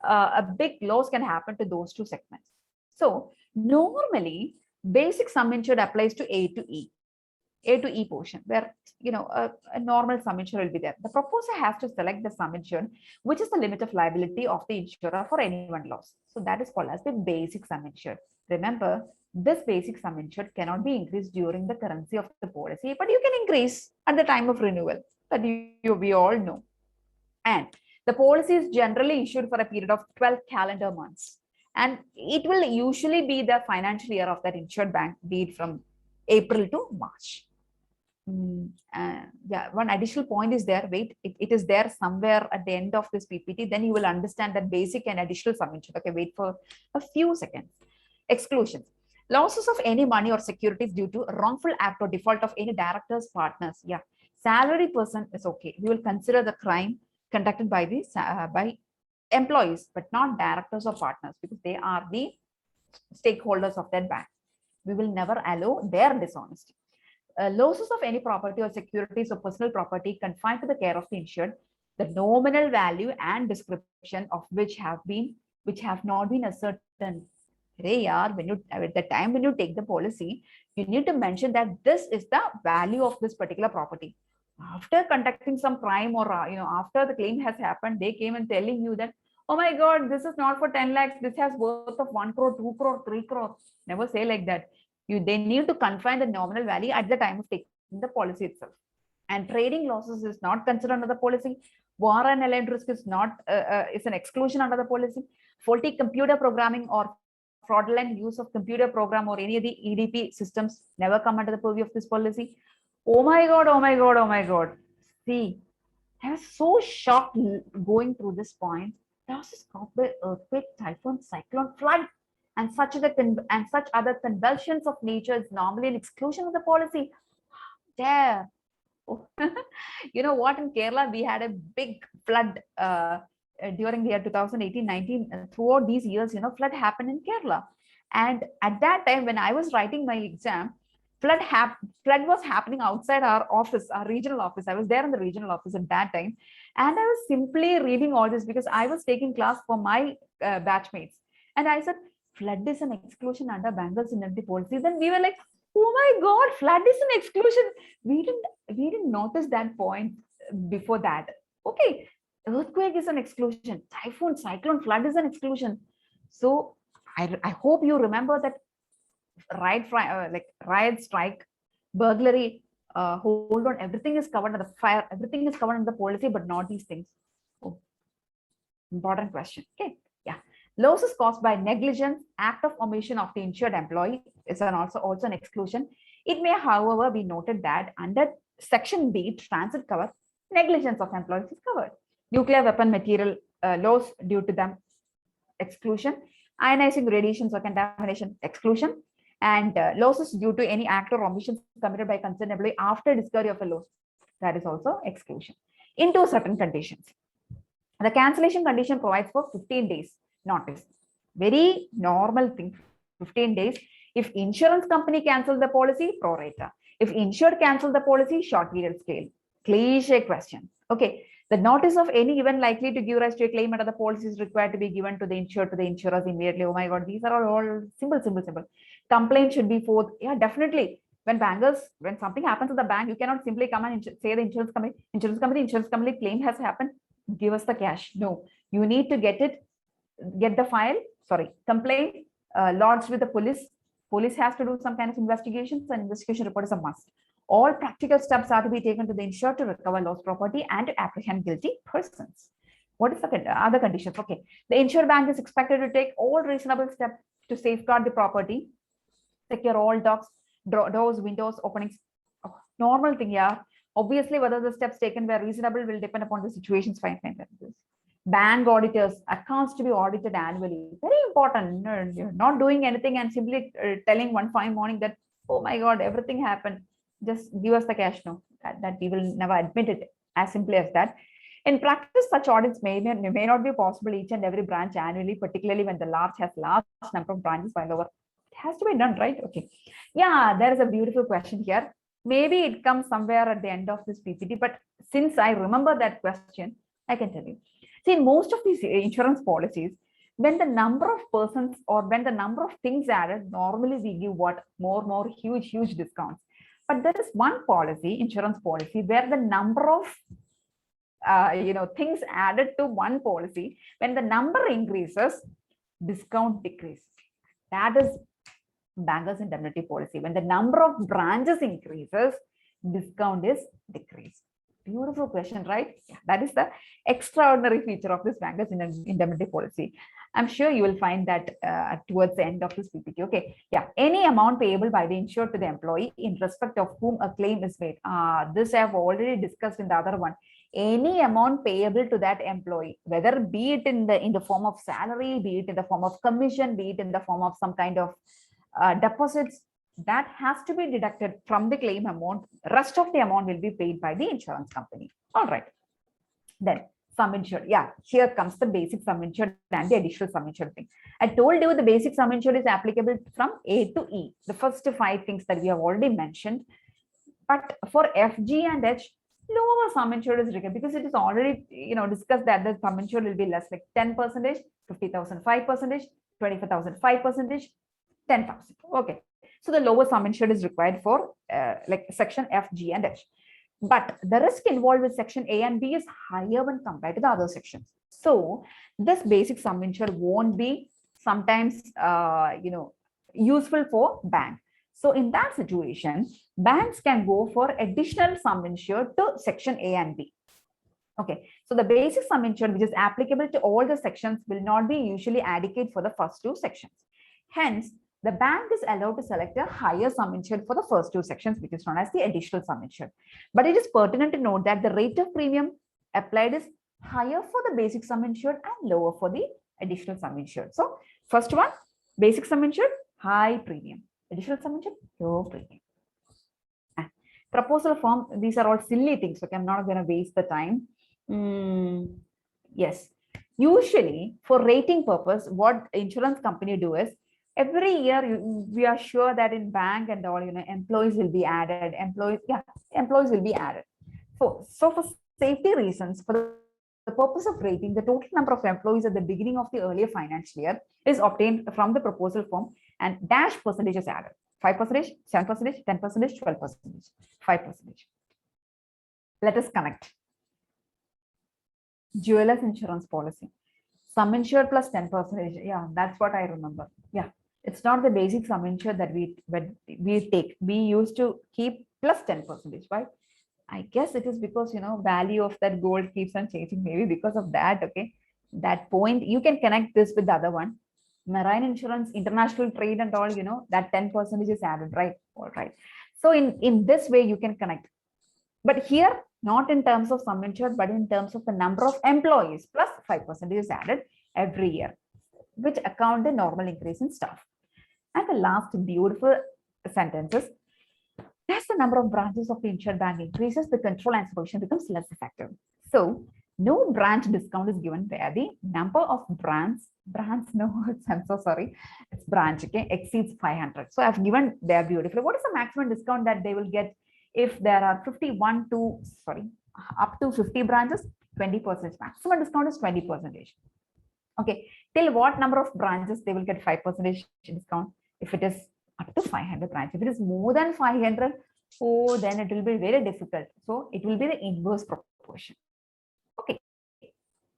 a big loss can happen to those two segments. So normally basic sum insured applies to A to E portion, where a normal sum insured will be there. The proposer has to select the sum insured, which is the limit of liability of the insurer for any one loss. So that is called as the basic sum insured. Remember, this basic sum insured cannot be increased during the currency of the policy, but you can increase at the time of renewal. That we all know. And the policy is generally issued for a period of 12 calendar months. And it will usually be the financial year of that insured bank, be it from April to March. Yeah, one additional point is there. Wait, it is there somewhere at the end of this PPT. Then you will understand that basic and additional sum insured. Okay, wait for a few seconds. Exclusions. Losses of any money or securities due to wrongful act or default of any directors, partners. Yeah, salary person is okay. We will consider the crime conducted by by employees, but not directors or partners, because they are the stakeholders of that bank. We will never allow their dishonesty. Losses of any property or securities or personal property confined to the care of the insured, the nominal value and description of which have not been ascertained. When you at the time when you take the policy, you need to mention that this is the value of this particular property. After conducting some crime, or after the claim has happened, they came and telling you that, oh my God, this is not for 10 lakhs, this has worth of 1 crore, 2 crore, 3 crore. Never say like that. They need to confine the nominal value at the time of taking the policy itself. And trading losses is not considered under the policy. War and allied risk is not is an exclusion under the policy. Faulty computer programming or fraudulent use of computer program or any of the EDP systems never come under the purview of this policy. Oh my God, oh my God, oh my God. See, I was so shocked going through this point. Losses caused by earthquake, typhoon, cyclone, flood, and such other convulsions of nature is normally an exclusion of the policy. There. You know what? In Kerala, we had a big flood during the year 2018-19. Throughout these years, flood happened in Kerala. And at that time, when I was writing my exam, flood was happening outside our office, our regional office. I was there in the regional office at that time. And I was simply reading all this because I was taking class for my batchmates. And I said, flood is an exclusion under Bangalore indemnity policy. Then we were like, oh my God, flood is an exclusion. We didn't notice that point before that. Okay, earthquake is an exclusion. Typhoon, cyclone, flood is an exclusion. So I hope you remember that riot, strike, burglary, hold on, everything is covered under the fire, everything is covered under the policy, but not these things. Oh, important question. Okay, yeah. Losses caused by negligence, act of omission of the insured employee is also an exclusion. It may, however, be noted that under Section B, transit cover, negligence of employees is covered. Nuclear weapon material loss due to them, exclusion. Ionizing radiations or contamination, exclusion. And losses due to any act or omission committed by concerned employee after discovery of a loss, that is also exclusion, into certain conditions. The cancellation condition provides for 15 days notice. Very normal thing, 15 days. If insurance company cancels the policy, pro rata. If insured cancel the policy, short period scale. Cliche question. Okay. The notice of any event likely to give rise to a claim under the policy is required to be given to the insured, to the insurers immediately. Oh my God, these are all simple. Complaint should be forth. Yeah, definitely. When something happens to the bank, you cannot simply come and say the insurance company claim has happened, give us the cash. No, you need to get the file, complaint lodged with the police. Police has to do some kind of investigations, and investigation report is a must. All practical steps are to be taken to the insured to recover lost property and to apprehend guilty persons. What is the other conditions? Okay, the insured bank is expected to take all reasonable steps to safeguard the property, secure all doors, windows, openings. Oh, normal thing, yeah. Obviously, whether the steps taken were reasonable will depend upon the situations. Fine. Bank auditors, accounts to be audited annually. Very important. You're not doing anything and simply telling one fine morning that oh my God, everything happened. Just give us the cash now. That we will never admit it, as simply as that. In practice, such audits may not be possible each and every branch annually, particularly when the large number of branches filed over. It has to be done, right? Okay. Yeah, there is a beautiful question here. Maybe it comes somewhere at the end of this PPT, but since I remember that question, I can tell you. See, in most of these insurance policies, when the number of persons or when the number of things added, normally we give what? More huge discounts. But there is one policy, insurance policy, where the number of things added to one policy, when the number increases, discount decreases. That is bankers indemnity policy. When the number of branches increases, discount is decreased. Beautiful question, right? Yeah, that is the extraordinary feature of this bankers indemnity policy. I'm sure you will find that towards the end of this PPT. Okay, yeah, any amount payable by the insured to the employee in respect of whom a claim is made. This I have already discussed in the other one. Any amount payable to that employee, whether be it in the form of salary, be it in the form of commission, be it in the form of some kind of deposits, that has to be deducted from the claim amount. Rest of the amount will be paid by the insurance company. All right. Then sum insured. Yeah, here comes the basic sum insured and the additional sum insured thing. I told you the basic sum insured is applicable from A to E. The first 5 things that we have already mentioned. But for Fg and H, lower sum insured is required because it is already discussed that the sum insured will be less, like 10%, 50,000 5%, 25,000 5%, 10,000. Okay, so the lower sum insured is required for like section F, G, and H. But the risk involved with section A and B is higher when compared to the other sections. So this basic sum insured won't be sometimes useful for bank. So in that situation, banks can go for additional sum insured to section A and B. Okay, so the basic sum insured, which is applicable to all the sections, will not be usually adequate for the first 2 sections. Hence, the bank is allowed to select a higher sum insured for the first 2 sections, which is known as the additional sum insured. But it is pertinent to note that the rate of premium applied is higher for the basic sum insured and lower for the additional sum insured. So first one, basic sum insured, high premium. Additional sum insured, low premium. Proposal form, these are all silly things, okay? I'm not going to waste the time. Yes. Usually, for rating purpose, what insurance company do is, every year we are sure that in bank and all, employees will be added. Employees will be added. So for safety reasons, for the purpose of rating, the total number of employees at the beginning of the earlier financial year is obtained from the proposal form, and dash percentage is added. 5%, 7%, 10%, 12%, 5%. Let us connect. Jewelers insurance policy. Sum insured plus 10%. Yeah, that's what I remember. Yeah, it's not the basic sum insured that we take. We used to keep plus 10%, right? I guess it is because, value of that gold keeps on changing. Maybe because of that, okay? That point, you can connect this with the other one. Marine insurance, international trade and all, that 10% is added, right? All right. So in this way, you can connect. But here, not in terms of sum insured, but in terms of the number of employees, plus 5% is added every year, which account the normal increase in staff. And the last beautiful sentence is, as the number of branches of the insured bank increases, the control and supervision becomes less effective. So no branch discount is given where the number of branch, I'm so sorry, it's branch, okay, exceeds 500. So I've given there beautifully. What is the maximum discount that they will get if there are up to 50 branches? 20%. Maximum discount is 20%. Okay, till what number of branches they will get 5% discount? If it is up to 500 branches. If it is more than 500, oh, then it will be very difficult. So it will be the inverse proportion. Okay,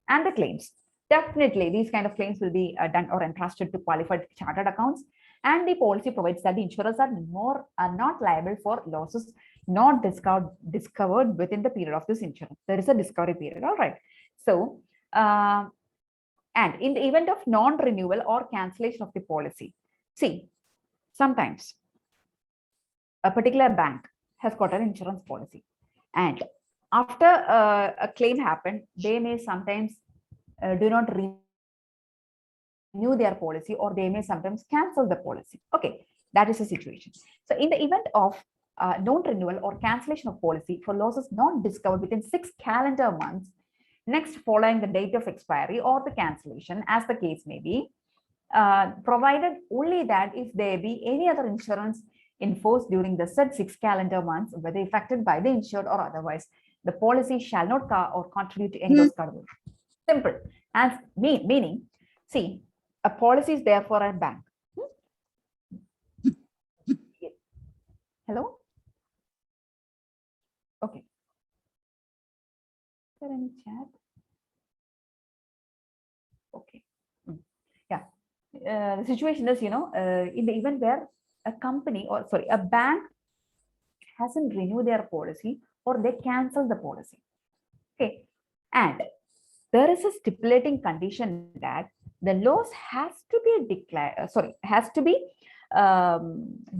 and the claims. Definitely, these kind of claims will be done or entrusted to qualified chartered accounts. And the policy provides that the insurers are not liable for losses not discovered within the period of this insurance. There is a discovery period. All right. So, and in the event of non-renewal or cancellation of the policy, see, sometimes a particular bank has got an insurance policy, and after a claim happened, they may sometimes do not renew their policy, or they may sometimes cancel the policy. Okay, That is the situation. So in the event of non-renewal or cancellation of policy for losses not discovered within 6 calendar months, next following the date of expiry or the cancellation, as the case may be, provided only that if there be any other insurance in force during the said 6 calendar months, whether affected by the insured or otherwise, the policy shall not or contribute to any loss coverage. Simple. As meaning, see, a policy is there for a bank. Hello? Okay. Is there any chat? Okay. Yeah. The situation is, in the event where a company or sorry, a bank hasn't renewed their policy or they cancel the policy. Okay. And there is a stipulating condition that the loss has to be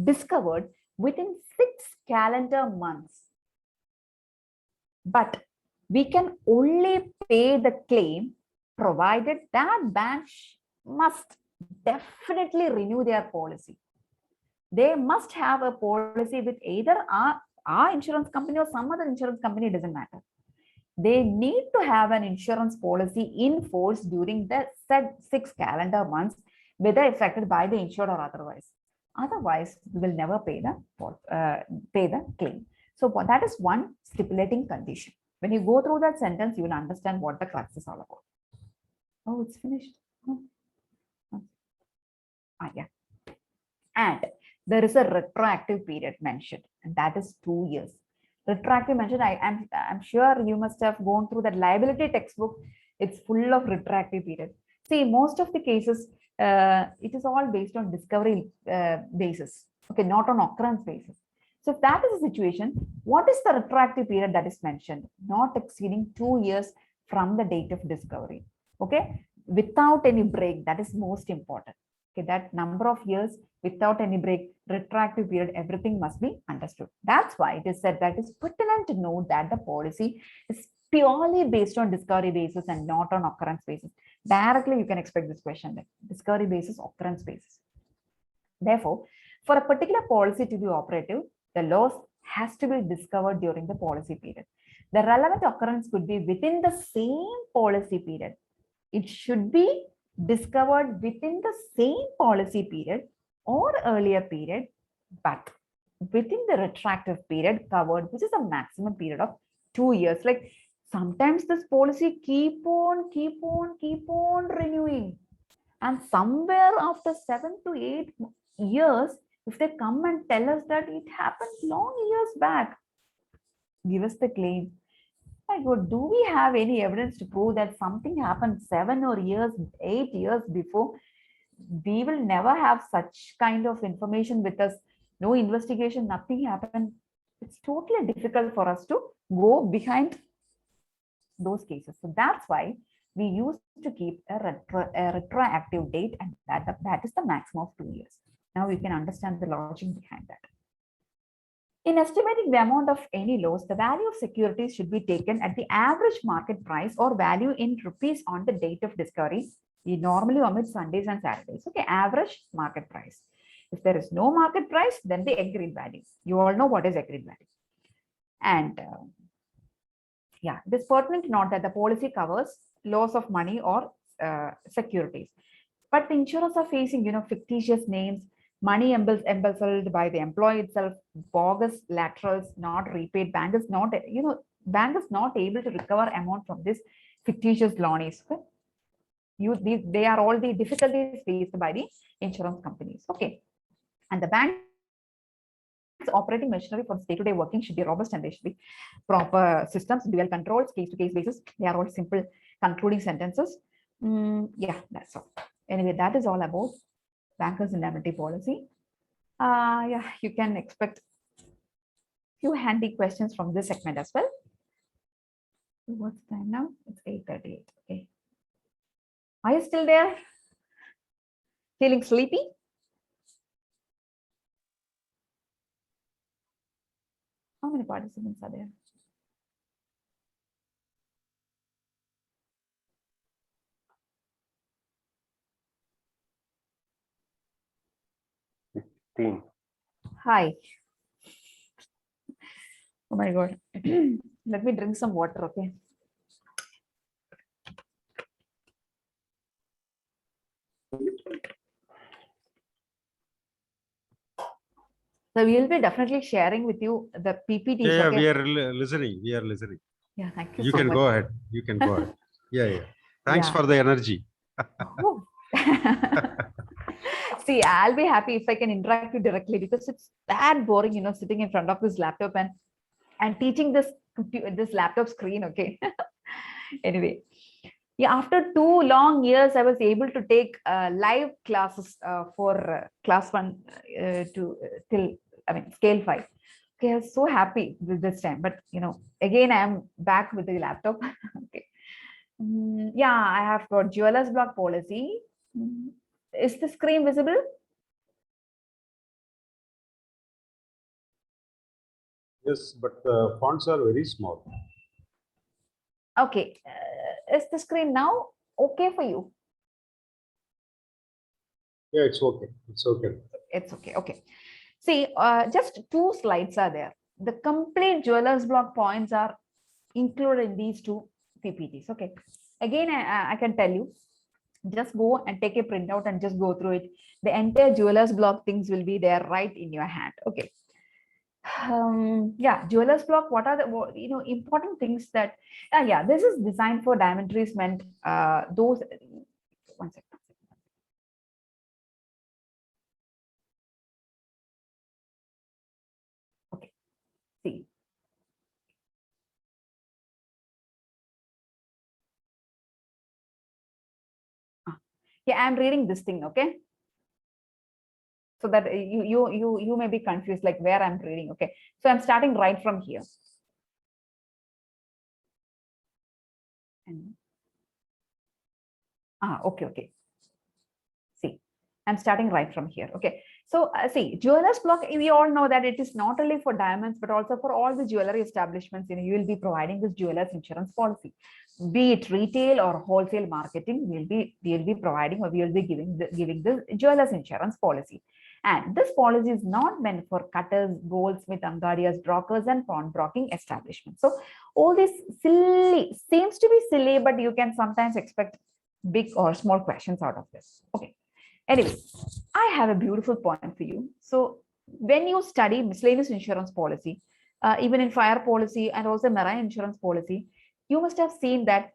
discovered within 6 calendar months. But we can only pay the claim provided that bank must definitely renew their policy. They must have a policy with either our insurance company or some other insurance company, it doesn't matter. They need to have an insurance policy in force during the said 6 calendar months, whether affected by the insured or otherwise. Otherwise, we will never pay the claim. So that is one stipulating condition. When you go through that sentence, you will understand what the crux is all about. Oh, it's finished. Yeah. And there is a retroactive period mentioned, and that is 2 years. Retroactive mentioned, I'm sure you must have gone through that liability textbook. It's full of retroactive period. See, most of the cases, it is all based on discovery basis, okay, not on occurrence basis. So if that is the situation, what is the retroactive period that is mentioned? Not exceeding 2 years from the date of discovery, okay, without any break. That is most important. Okay, that number of years without any break, retroactive period, everything must be understood. That's why it is said that it's pertinent to know that the policy is purely based on discovery basis and not on occurrence basis. Directly, you can expect this question, like discovery basis, occurrence basis. Therefore, for a particular policy to be operative, the loss has to be discovered during the policy period. The relevant occurrence could be within the same policy period. It should be discovered within the same policy period or earlier period, but within the retroactive period covered, which is a maximum period of 2 years. Like sometimes this policy keep on renewing, and somewhere after 7 to 8 years, if they come and tell us that it happened long years back, give us the claim. My God, do we have any evidence to prove that something happened 7 or 8 years before? We will never have such kind of information with us. No investigation, nothing happened. It's totally difficult for us to go behind those cases. So that's why we used to keep a retroactive date, and that is the maximum of 2 years. Now you can understand the logic behind that. In estimating the amount of any loss, the value of securities should be taken at the average market price or value in rupees on the date of discovery. We normally omit Sundays and Saturdays. Okay, average market price. If there is no market price, then the agreed value. You all know what is agreed value. And yeah, it is pertinent to note that the policy covers loss of money or securities. But the insurers are facing, fictitious names, money embezzled by the employee itself, bogus laterals, not repaid. Bank is not able to recover amount from this fictitious loanies. Okay? They are all the difficulties faced by the insurance companies. Okay, and the bank's operating machinery for day-to-day working should be robust, and they should be proper systems, dual controls, case-to-case basis. They are all simple concluding sentences. Yeah, that's all. Anyway, that is all about bankers indemnity policy. Yeah, you can expect few handy questions from this segment as well. What's the time now? It's 8:38. Okay. Are you still there? Feeling sleepy? How many participants are there?
16.
Hi. Oh my God. Let me drink some water, okay? So we will be definitely sharing with you the PPTs.
Yeah,
okay?
we are listening. We are listening.
Yeah, thank you
You
so
can
much.
go ahead. You can go ahead. Yeah. Thanks
Yeah.
for the energy.
Oh. See, I'll be happy if I can interact with you directly, because it's that boring, sitting in front of this laptop and teaching this laptop screen. Okay. Anyway, yeah, after 2 long years, I was able to take live classes for class 1 till scale 5. Okay, I was so happy with this time, but again I am back with the laptop. Okay. Yeah, I have got jewelers block policy. Is the screen visible?
Yes, but the fonts are very small.
Okay. Is the screen now okay for you?
Yeah, it's okay. It's okay.
It's okay. Okay. See, just 2 slides are there. The complete jewelers block points are included in these 2 PPTs. Okay. Again, I can tell you, just go and take a printout and just go through it. The entire jewelers block things will be there right in your hand. Okay. Yeah, jewelers block. What are the important things that? Yeah, this is designed for diamond treatment. Those. One second. Okay. See. Yeah, I'm reading this thing. Okay. So that you may be confused, like where I'm reading. Okay. So I'm starting right from here. And okay. See, I'm starting right from here. Okay. So see, jewelers block, we all know that it is not only for diamonds, but also for all the jewelry establishments. You will be providing this jewelers insurance policy, be it retail or wholesale marketing. We'll be providing, or we will be giving the jewelers insurance policy. And this policy is not meant for cutters, goldsmith, angadias, brokers, and pawnbroking establishments. So all this seems to be silly, but you can sometimes expect big or small questions out of this. Okay. Anyway, I have a beautiful point for you. So when you study miscellaneous insurance policy, even in fire policy and also marine insurance policy, you must have seen that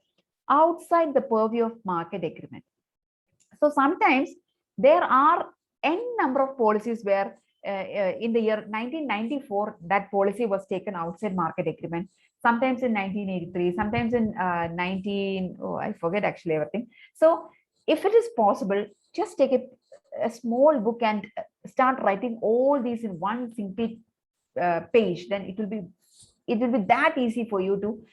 outside the purview of market agreement. So sometimes there are n number of policies where in the year 1994, that policy was taken outside market agreement. Sometimes in 1983, sometimes in I forget actually everything. So if it is possible, just take a small book and start writing all these in one simple page. Then it will be that easy for you to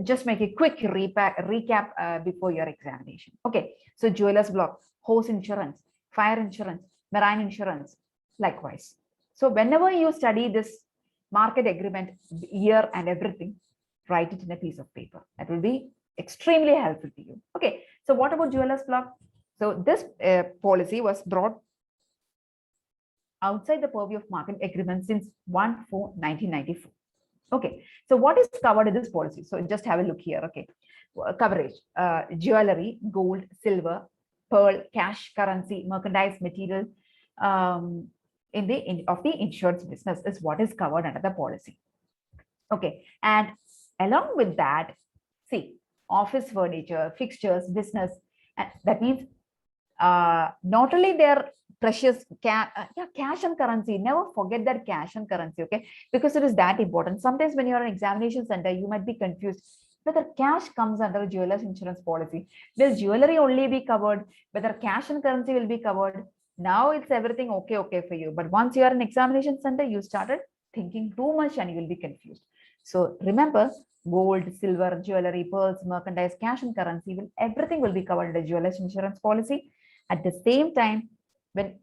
just make a quick recap before your examination. Okay, so jewelers block, horse insurance, fire insurance, marine insurance, likewise. So whenever you study this market agreement year and everything, write it in a piece of paper. That will be extremely helpful to you. Okay, so what about jewelers block? So this policy was brought outside the purview of market agreement since 1/4/1994. Okay, so what is covered in this policy? So just have a look here. Okay, coverage: jewelry, gold, silver, pearl, cash, currency, merchandise, material of the insurance business is what is covered under the policy. Okay, and along with that, see, office furniture, fixtures, business, and that means not only their precious cash and currency. Never forget that cash and currency, okay? Because it is that important. Sometimes when you're an examination center, you might be confused whether cash comes under a jeweler's insurance policy. Will jewelry only be covered? Whether cash and currency will be covered? Now it's everything okay for you. But once you are in examination center, you started thinking too much and you will be confused. So remember, gold, silver, jewelry, pearls, merchandise, cash and currency, everything will be covered under jeweler's insurance policy. At the same time, when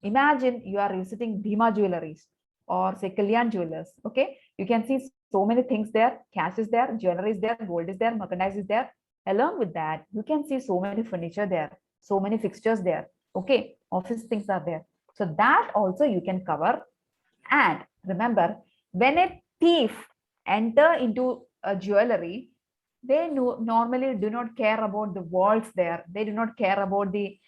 imagine you are visiting Bhima Jewelries or say Kalyan Jewelers, okay? You can see so many things there. Cash is there, jewelry is there, gold is there, merchandise is there. Along with that, you can see so many furniture there, so many fixtures there, okay? Office things are there. So that also you can cover. And remember, when a thief enter into a jewelry, they normally do not care about the walls there. They do not care about the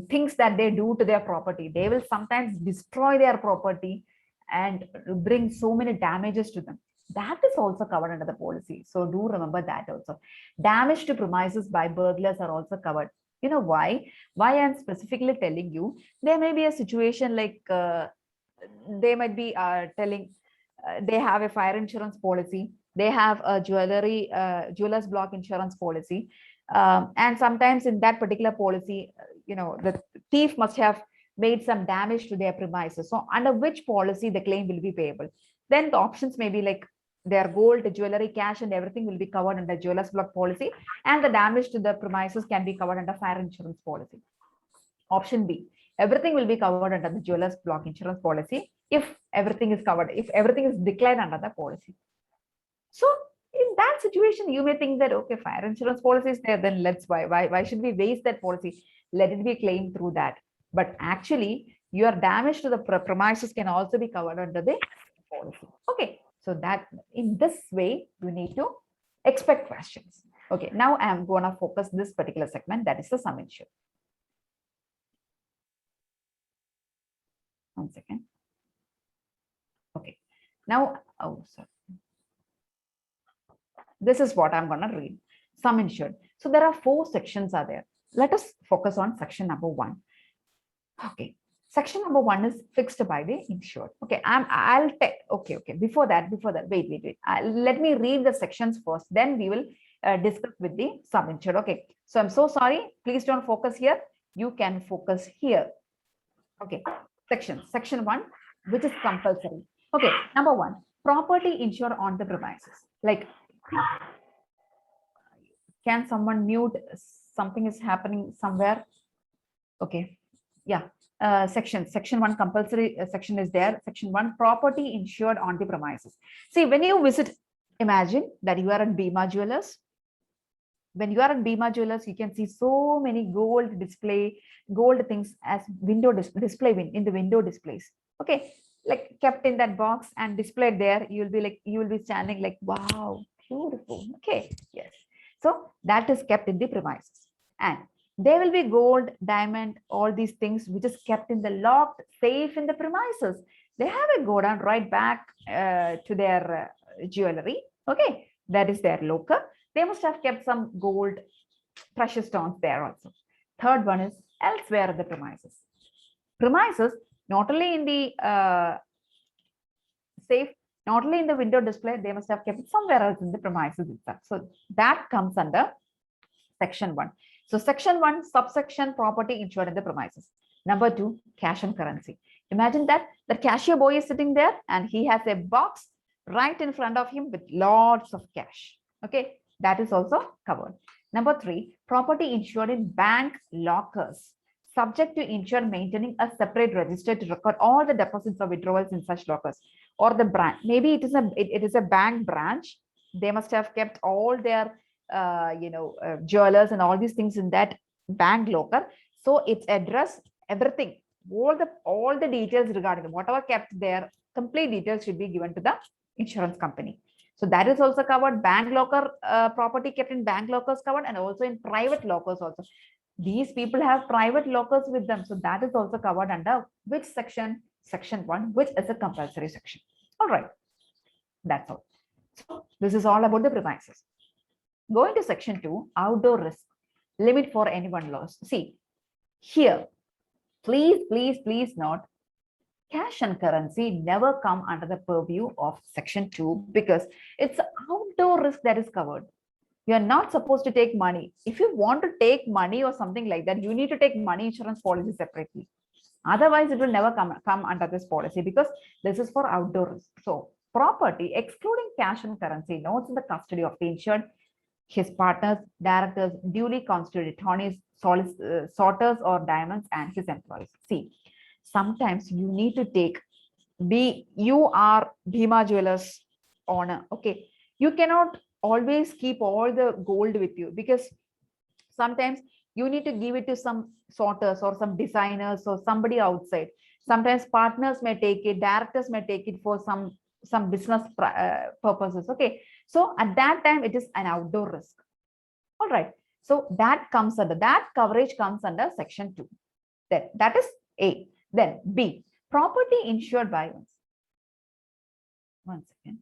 things that they do to their property. They will sometimes destroy their property and bring so many damages to them. That is also covered under the policy. So do remember that also. Damage to premises by burglars are also covered. You know why? Why I'm specifically telling you, there may be a situation like they might be telling they have a fire insurance policy, they have a jeweler's block insurance policy, and sometimes in that particular policy, the thief must have made some damage to their premises. So under which policy the claim will be payable? Then the options may be like their gold, jewelry, cash, and everything will be covered under jeweler's block policy, and the damage to the premises can be covered under fire insurance policy. Option B, everything will be covered under the jeweler's block insurance policy if everything is covered, if everything is declared under the policy. So in that situation, you may think that, okay, fire insurance policy is there, then why should we waste that policy? Let it be claimed through that. But actually, your damage to the premises can also be covered under the policy. Okay, so that in this way, you need to expect questions. Okay, now I am going to focus this particular segment, that is the sum insured. One second. Okay, now, sorry. This is what I'm going to read. Sum insured. So there are 4 sections are there. Let us focus on section number 1. Okay. Section number 1 is fixed by the insured. Okay. I'll take. Okay. Before that, wait. Let me read the sections first. Then we will discuss with the sum insured. Okay. So I'm so sorry. Please don't focus here. You can focus here. Okay. Section 1, which is compulsory. Okay. Number 1, property insured on the premises. Like, can someone mute? Something is happening somewhere. Okay. Yeah. Section 1 compulsory section is there. Section 1, property insured on the premises. See, when you visit, imagine that you are at Bima Jewelers. When you are at Bima Jewelers, you can see so many gold things as window display in the window displays. Okay, like kept in that box and displayed there. You will be standing like, wow, beautiful. Okay, yes. So that is kept in the premises, and there will be gold, diamond, all these things which is kept in the locked safe in the premises. They have a go down right back to their jewelry. Okay, that is their locker. They must have kept some gold, precious stones there also. Third one is elsewhere at the premises. Premises, not only in the safe, not only in the window display, they must have kept it somewhere else in the premises itself. So that comes under section 1. So section 1, subsection property insured in the premises. Number 2, cash and currency. Imagine that the cashier boy is sitting there and he has a box right in front of him with lots of cash. Okay, that is also covered. Number 3, property insured in bank lockers, subject to insured maintaining a separate register to record all the deposits or withdrawals in such lockers, or the branch. Maybe it is a bank branch. They must have kept all their jewelers and all these things in that bank locker. So its address, everything, all the details regarding whatever kept there, complete details should be given to the insurance company. So that is also covered. Bank locker, property kept in bank lockers covered, and also in private lockers also. These people have private lockers with them. So that is also covered under which section? Section 1, which is a compulsory section. All right. That's all. So this is all about the premises. Going to section 2, outdoor risk, limit for anyone loss. See, here, please note, cash and currency never come under the purview of section 2 because it's outdoor risk that is covered. You are not supposed to take money. If you want to take money or something like that, you need to take money insurance policy separately. Otherwise, it will never come under this policy because this is for outdoor risk. So property, excluding cash and currency, notes in the custody of the insured, his partners, directors, duly constituted attorneys, sorters or diamonds, and his employees. See, sometimes you need to take, you are Bhima Jewelers owner. Okay, you cannot always keep all the gold with you because sometimes you need to give it to some sorters or some designers or somebody outside. Sometimes partners may take it, directors may take it for some business purposes. Okay, so at that time it is an outdoor risk. All right, so that comes under, that coverage comes under section 2. Then that is A. Then B, property insured by one second.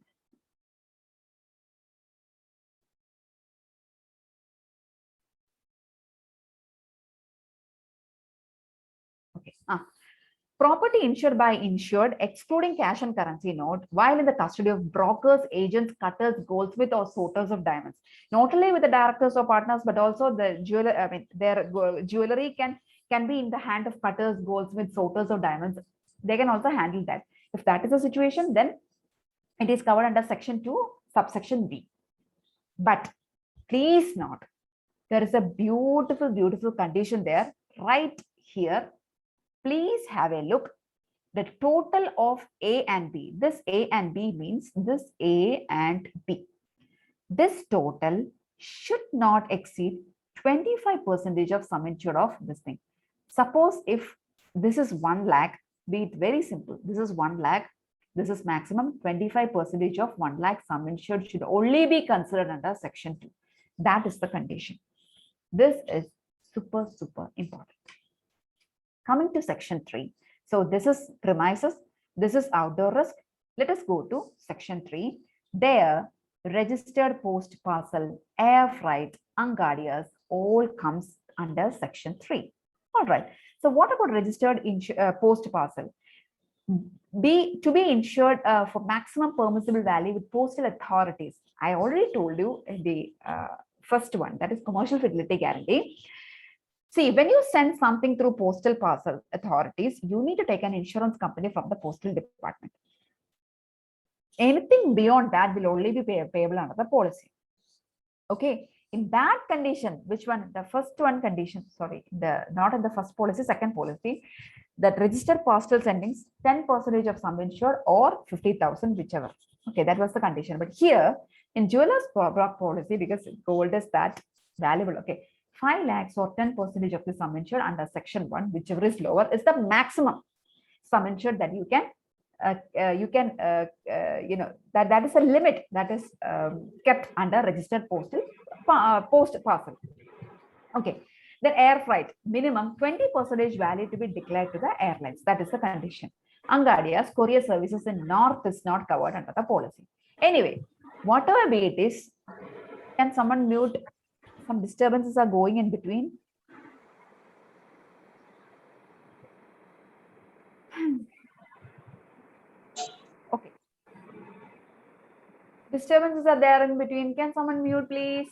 Okay. Property insured by insured, excluding cash and currency note, while in the custody of brokers, agents, cutters, goldsmiths, or sorters of diamonds. Not only with the directors or partners, but also the jeweler. I mean, their jewelry can be in the hand of cutters, goldsmiths, sorters of diamonds. They can also handle that. If that is the situation, then it is covered under section 2, subsection B. But please note, there is a beautiful, beautiful condition there right here. Please have a look. The total of A and B. This A and B means this A and B. This total should not exceed 25% of sum insured of this thing. Suppose if this is 1 lakh, be it very simple. This is 1 lakh. This is maximum 25% of 1 lakh sum insured should only be considered under section 2. That is the condition. This is super, super important. Coming to section 3. So this is premises. This is outdoor risk. Let us go to section 3. There, registered post parcel, air freight, unguardias all comes under section 3. All right. So what about registered post parcel? To be insured for maximum permissible value with postal authorities. I already told you the first one, that is commercial fidelity guarantee. See, when you send something through postal parcel authorities, you need to take an insurance company from the postal department. Anything beyond that will only be payable under the policy. Okay, in that condition, which one? The first one condition, sorry, not in the first policy, second policy, that registered postal sendings, 10% of sum insured or 50,000, whichever. Okay, that was the condition. But here in jeweler's block policy, because gold is that valuable, okay, 5 lakhs or 10% of the sum insured under section 1, whichever is lower, is the maximum sum insured that you can that is a limit that is kept under registered post parcel. Okay, the air freight, minimum 20% value to be declared to the airlines. That is the condition. Unguardias, courier services in North is not covered under the policy. Anyway, whatever be it is, can someone mute? Some disturbances are going in between. Okay. Disturbances are there in between. Can someone mute, please?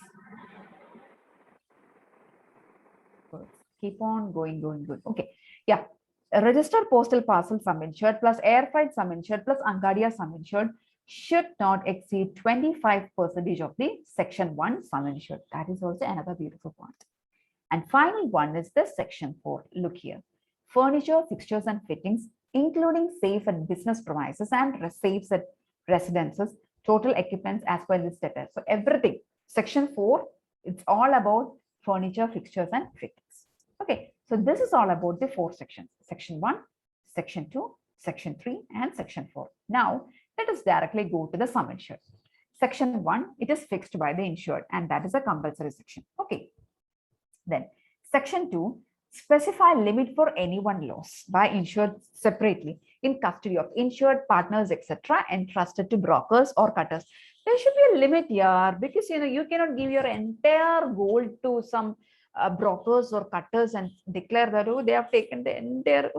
Keep on going. Okay. Yeah. A registered postal parcel sum insured plus air freight sum insured plus Unguardia sum insured should not exceed 25% of the section 1 sum insured. That is also another beautiful point. And final one is the section 4. Look here. Furniture, fixtures and fittings, including safe and business premises and safes at residences, total equipments as per this status. So everything, section 4, it's all about furniture, fixtures and fittings. Okay, so this is all about the 4 sections. Section 1, section 2, section 3 and section 4. Now, let us directly go to the sum insured. Section 1, it is fixed by the insured and that is a compulsory section. Okay. Then section 2, specify limit for any one loss by insured separately in custody of insured partners, etc., entrusted to brokers or cutters. There should be a limit here because you cannot give your entire gold to some brokers or cutters and declare that they have taken the entire.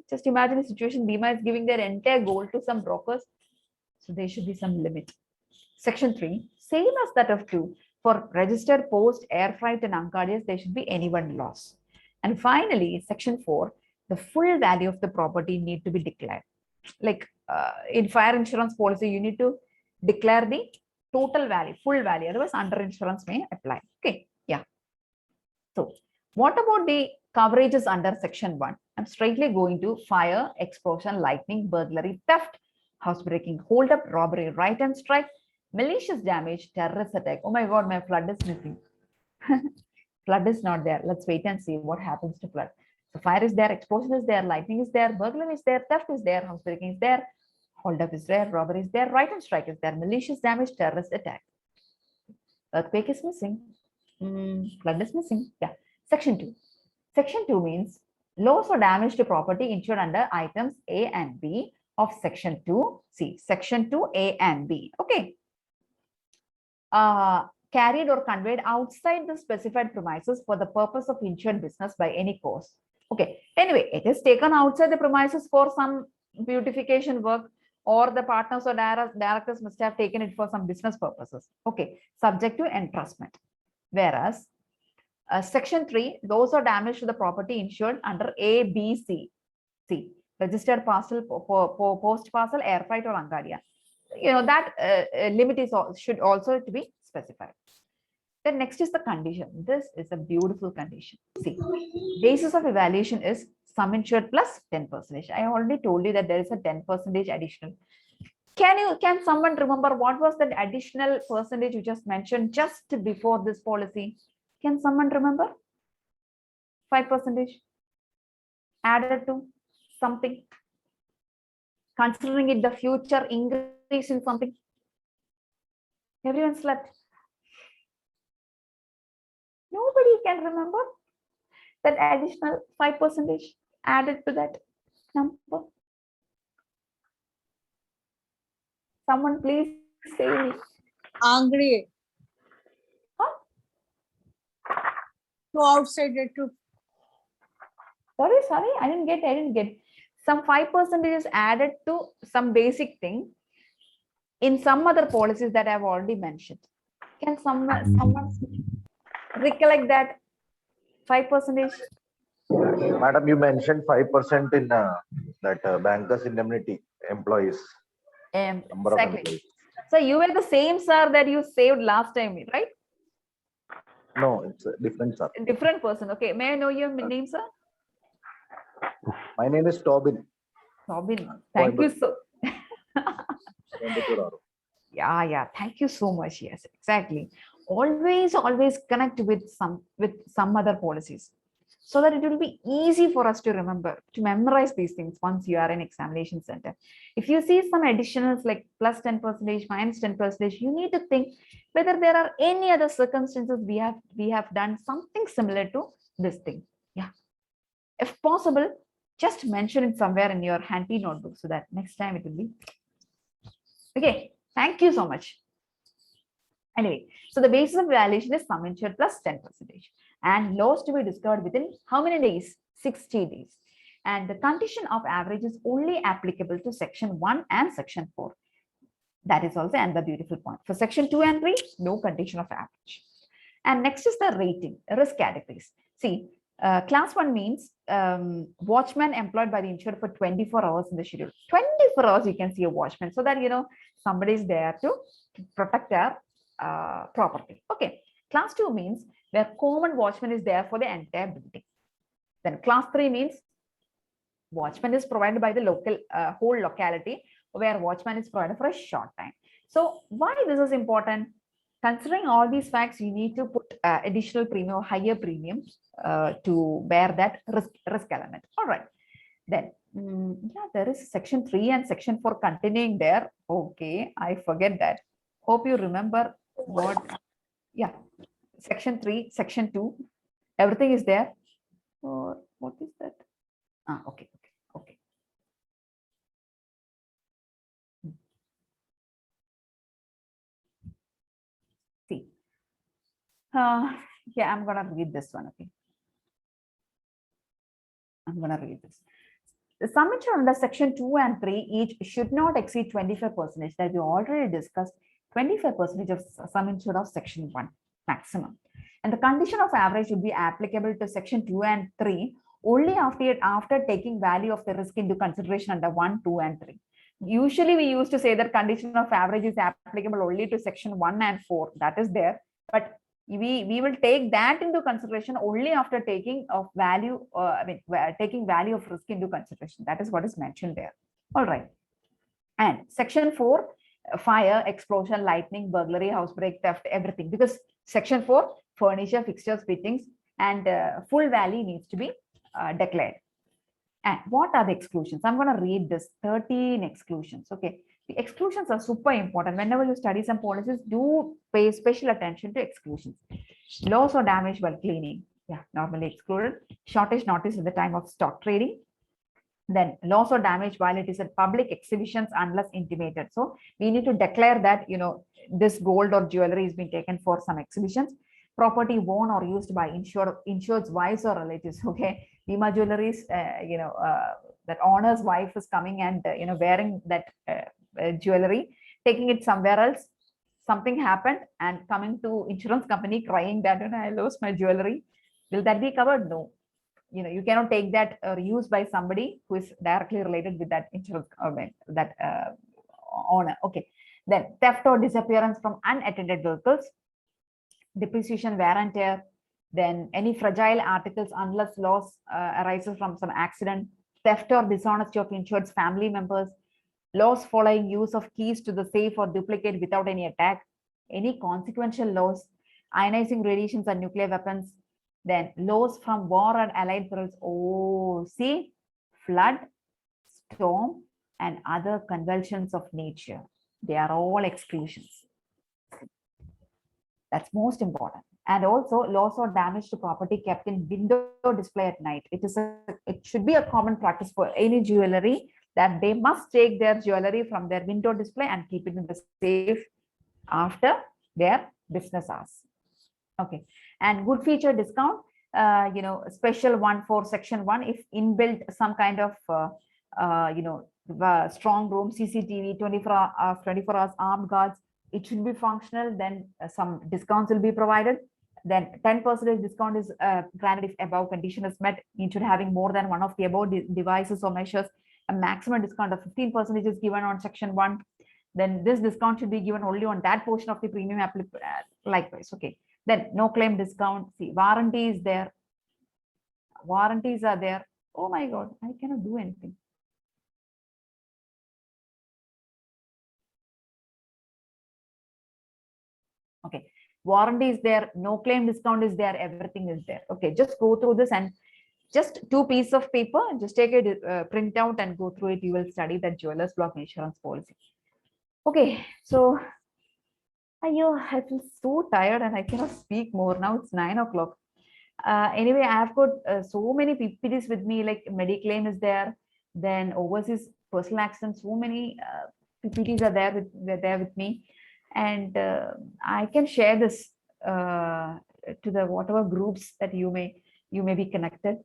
Just imagine a situation: Bima is giving their entire gold to some brokers. So there should be some limit. Section 3, same as that of 2. For registered post, air freight and Unguardias, there should be any one loss. And finally, section 4, the full value of the property need to be declared. Like in fire insurance policy, you need to declare the total value, full value. Otherwise, under insurance may apply. Okay, yeah. So what about the coverages under section 1? I'm straightly going to fire, explosion, lightning, burglary, theft, housebreaking, hold up, robbery, right and strike, malicious damage, terrorist attack. Oh my God, my flood is missing. Flood is not there. Let's wait and see what happens to flood. So fire is there, explosion is there, lightning is there, burglary is there, theft is there, housebreaking is there, holdup is there, robbery is there, right and strike is there, malicious damage, terrorist attack. Earthquake is missing. Flood is missing. Yeah. Section 2. Section 2 means loss or damage to property insured under items A and B of Section 2C. Section 2A and B. Okay. Carried or conveyed outside the specified premises for the purpose of insured business by any cause. Okay. Anyway, it is taken outside the premises for some beautification work, or the partners or directors must have taken it for some business purposes. Okay. Subject to entrustment. Whereas Section 3, those are damage to the property insured under A, B, C. C. Registered parcel, post parcel, air freight or Angadia. You know, that limit is should also to be specified. Then next is the condition. This is a beautiful condition. See, basis of evaluation is sum insured plus 10%. I already told you that there is a 10% additional. Can someone remember what was the additional percentage you just mentioned just before this policy? Can someone remember? 5% added to something, considering it the future increase in something. Everyone slept. Nobody can remember that additional 5% added to that number. Someone please say me.
Angry.
Huh?
To outside it to
Sorry, I didn't get. Some 5% is added to some basic thing in some other policies that I've already mentioned. Can someone recollect that 5%?
Madam, you mentioned 5% in that bankers indemnity employees. Number of
Exactly.
employees.
So you were the same sir that you saved last time, right?
No, it's a different, sir.
Different person. Okay. May I know your name, sir?
My name is Tobin.
Robin. Thank you so.
Coimbatore.
Yeah. Thank you so much. Yes, exactly. Always connect with some other policies, so that it will be easy for us to remember, to memorize these things once you are in examination center. If you see some additionals like plus 10%, minus 10%, you need to think whether there are any other circumstances we have done something similar to this thing. Yeah. If possible, just mention it somewhere in your handy notebook so that next time it will be. Okay. Thank you so much. Anyway, so the basis of evaluation is sum insured plus 10%. And loss to be discovered within how many days? 60 days. And the condition of average is only applicable to Section 1 and Section 4. That is also another beautiful point. For Section 2 and 3, no condition of average. And next is the rating, risk categories. See, class 1 means watchman employed by the insured for 24 hours in the schedule. 24 hours you can see a watchman, so that somebody is there to protect our property. Okay. Class 2 means where common watchman is there for the entire building. Then class 3 means watchman is provided by the local whole locality, where watchman is provided for a short time. So why this is important? Considering all these facts, you need to put additional premium or higher premium to bear that risk element. All right. Then yeah, there is Section 3 and Section 4 continuing there. Okay, I forget that. Hope you remember what. Yeah, Section 3, Section 2, everything is there. What is that? Okay. See, yeah, I'm gonna read this one. Okay, I'm gonna read this. The sum insured under Section 2 and 3 each should not exceed 25%. That we already discussed. 25% of sum insured of Section 1 maximum. And the condition of average would be applicable to Section 2 and 3 only after taking value of the risk into consideration under 1, 2, and 3. Usually we used to say that condition of average is applicable only to Section 1 and 4. That is there. But we will take that into consideration only after taking of value, taking value of risk into consideration. That is what is mentioned there. All right. And Section 4, fire, explosion, lightning, burglary, housebreak, theft, everything. Because Section 4, furniture, fixtures, fittings, and full value needs to be declared. And what are the exclusions? I'm going to read this 13 exclusions. Okay. The exclusions are super important. Whenever you study some policies, do pay special attention to exclusions. Loss or damage while cleaning. Yeah, normally excluded. Shortage notice at the time of stock trading. Then loss or damage while it is at public exhibitions unless intimated. So we need to declare that, this gold or jewelry has been taken for some exhibitions. Property worn or used by insured's wives or relatives. Okay. Bima jewelry is, that owner's wife is coming and, wearing that jewelry, taking it somewhere else. Something happened and coming to insurance company crying that, I lost my jewelry. Will that be covered? No. You cannot take that or use by somebody who is directly related with that insurance, owner. Okay. Then theft or disappearance from unattended vehicles, depreciation, wear and tear, then any fragile articles unless loss arises from some accident, theft or dishonesty of insured's family members, loss following use of keys to the safe or duplicate without any attack, any consequential loss, ionizing radiations and nuclear weapons, then loss from war and allied perils. Oh, see, flood, storm, and other convulsions of nature. They are all exclusions. That's most important. And also loss or damage to property kept in window display at night. It should be a common practice for any jewelry that they must take their jewelry from their window display and keep it in the safe after their business hours. Okay. And good feature discount, special one for section 1, if inbuilt some kind of, strong room, CCTV, 24 hours armed guards, it should be functional, then some discounts will be provided. Then 10% discount is granted if above condition is met. You should having more than one of the above devices or measures. A maximum discount of 15% is given on section 1. Then this discount should be given only on that portion of the premium likewise. Okay. Then no claim discount. See, warranty is there. Warranties are there. Oh my God, I cannot do anything. Okay. Warranty is there. No claim discount is there. Everything is there. Okay. Just go through this and just 2 pieces of paper, just take a print out and go through it. You will study that jeweler's block insurance policy. Okay. So I feel so tired and I cannot speak more. Now it's 9 o'clock. Anyway, I have got so many PPTs with me, like Mediclaim is there, then overseas personal accident, so many PPTs are there with me, and I can share this to the whatever groups that you may be connected,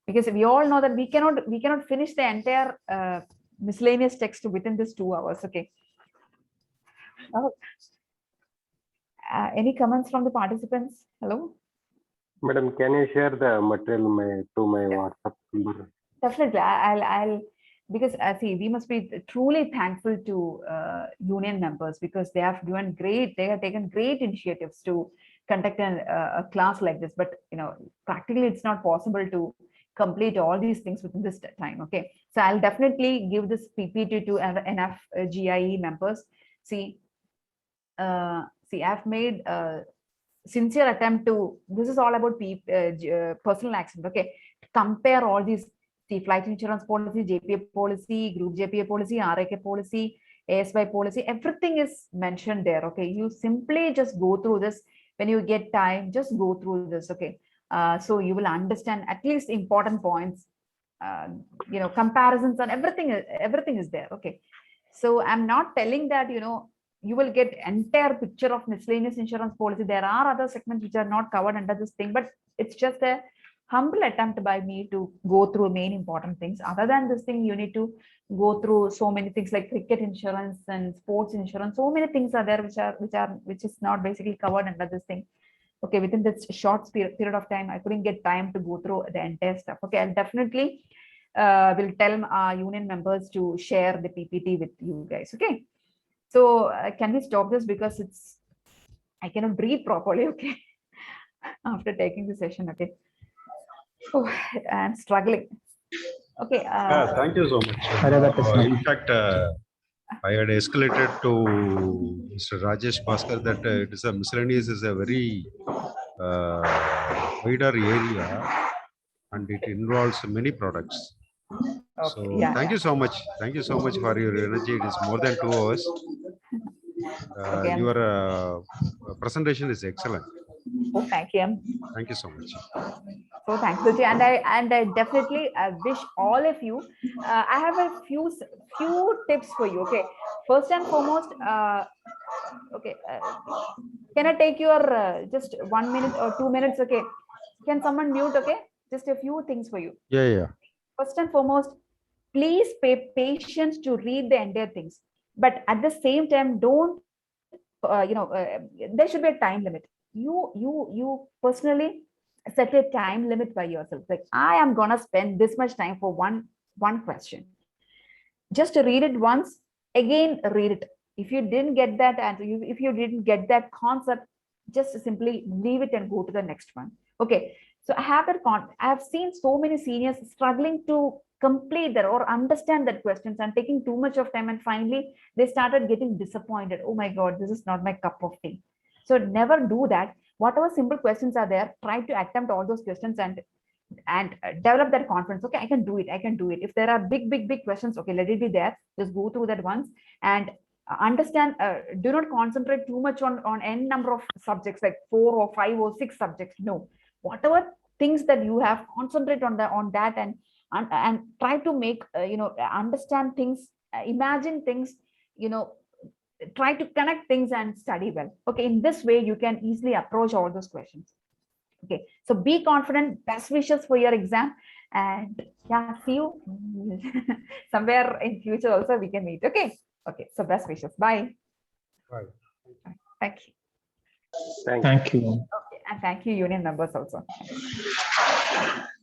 because we all know that we cannot finish the entire miscellaneous text within this 2 hours. Okay. Oh. Any comments from the participants? Hello?
Madam, can you share the material to my WhatsApp number?
Definitely. I'll because see, we must be truly thankful to union members, because they have taken great initiatives to conduct a class like this. But practically it's not possible to complete all these things within this time. Okay. So I'll definitely give this PPT to Nfgie members. See, I've made a sincere attempt to, this is all about personal accident. Okay. Compare all these, the flight insurance policy, JPA policy, group JPA policy, RAK policy, ASY policy, everything is mentioned there. Okay. You simply just go through this when you get time, just go through this. Okay. So you will understand at least important points, comparisons and everything is there. Okay. So I'm not telling that, you will get entire picture of miscellaneous insurance policy. There are other segments which are not covered under this thing, but it's just a humble attempt by me to go through main important things. Other than this thing, you need to go through so many things like cricket insurance and sports insurance. So many things are there which is not basically covered under this thing. Okay, within this short period of time, I couldn't get time to go through the entire stuff. Okay, I'll definitely will tell our union members to share the PPT with you guys. Okay. So can we stop this, because I cannot breathe properly. Okay. After taking the session. Okay. Oh, I'm struggling. Okay.
Thank you so much. In fact, I had escalated to Mr. Rajesh Bhaskar that it is a miscellaneous is a very wider area and it involves many products. So
yeah,
thank you so much. Thank you so much for your energy. It is more than 2 hours.
Okay.
Your presentation is excellent.
Oh, thank you.
Thank you so much.
So thanks, Suchi. And I definitely wish all of you. I have a few tips for you. Okay, first and foremost, okay, can I take your just 1 minute or 2 minutes? Okay, can someone mute? Okay, just a few things for you.
Yeah.
First and foremost, please pay patience to read the entire things, but at the same time, don't there should be a time limit. You personally set a time limit by yourself. Like, I am gonna spend this much time for one question. Just read it once, again read it. If you didn't get that answer, if you didn't get that concept, just simply leave it and go to the next one. Okay, so I have I have seen so many seniors struggling to complete that or understand that questions and taking too much of time, and finally they started getting disappointed. Oh my god, this is not my cup of tea. So never do that. Whatever simple questions are there, try to attempt all those questions and develop that confidence. Okay, I can do it. If there are big questions, okay, let it be there. Just go through that once and understand. Do not concentrate too much on n number of subjects, like 4 or 5 or 6 subjects. No, whatever things that you have, concentrate on that and try to make understand things, imagine things, try to connect things and study well. Okay, in this way you can easily approach all those questions. Okay, so be confident. Best wishes for your exam, and yeah, see you somewhere in future also we can meet. Okay, so best wishes. Bye.
Bye.
Thank you.
Thank you.
Okay, and thank you union members also.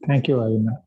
Thank you, Arya.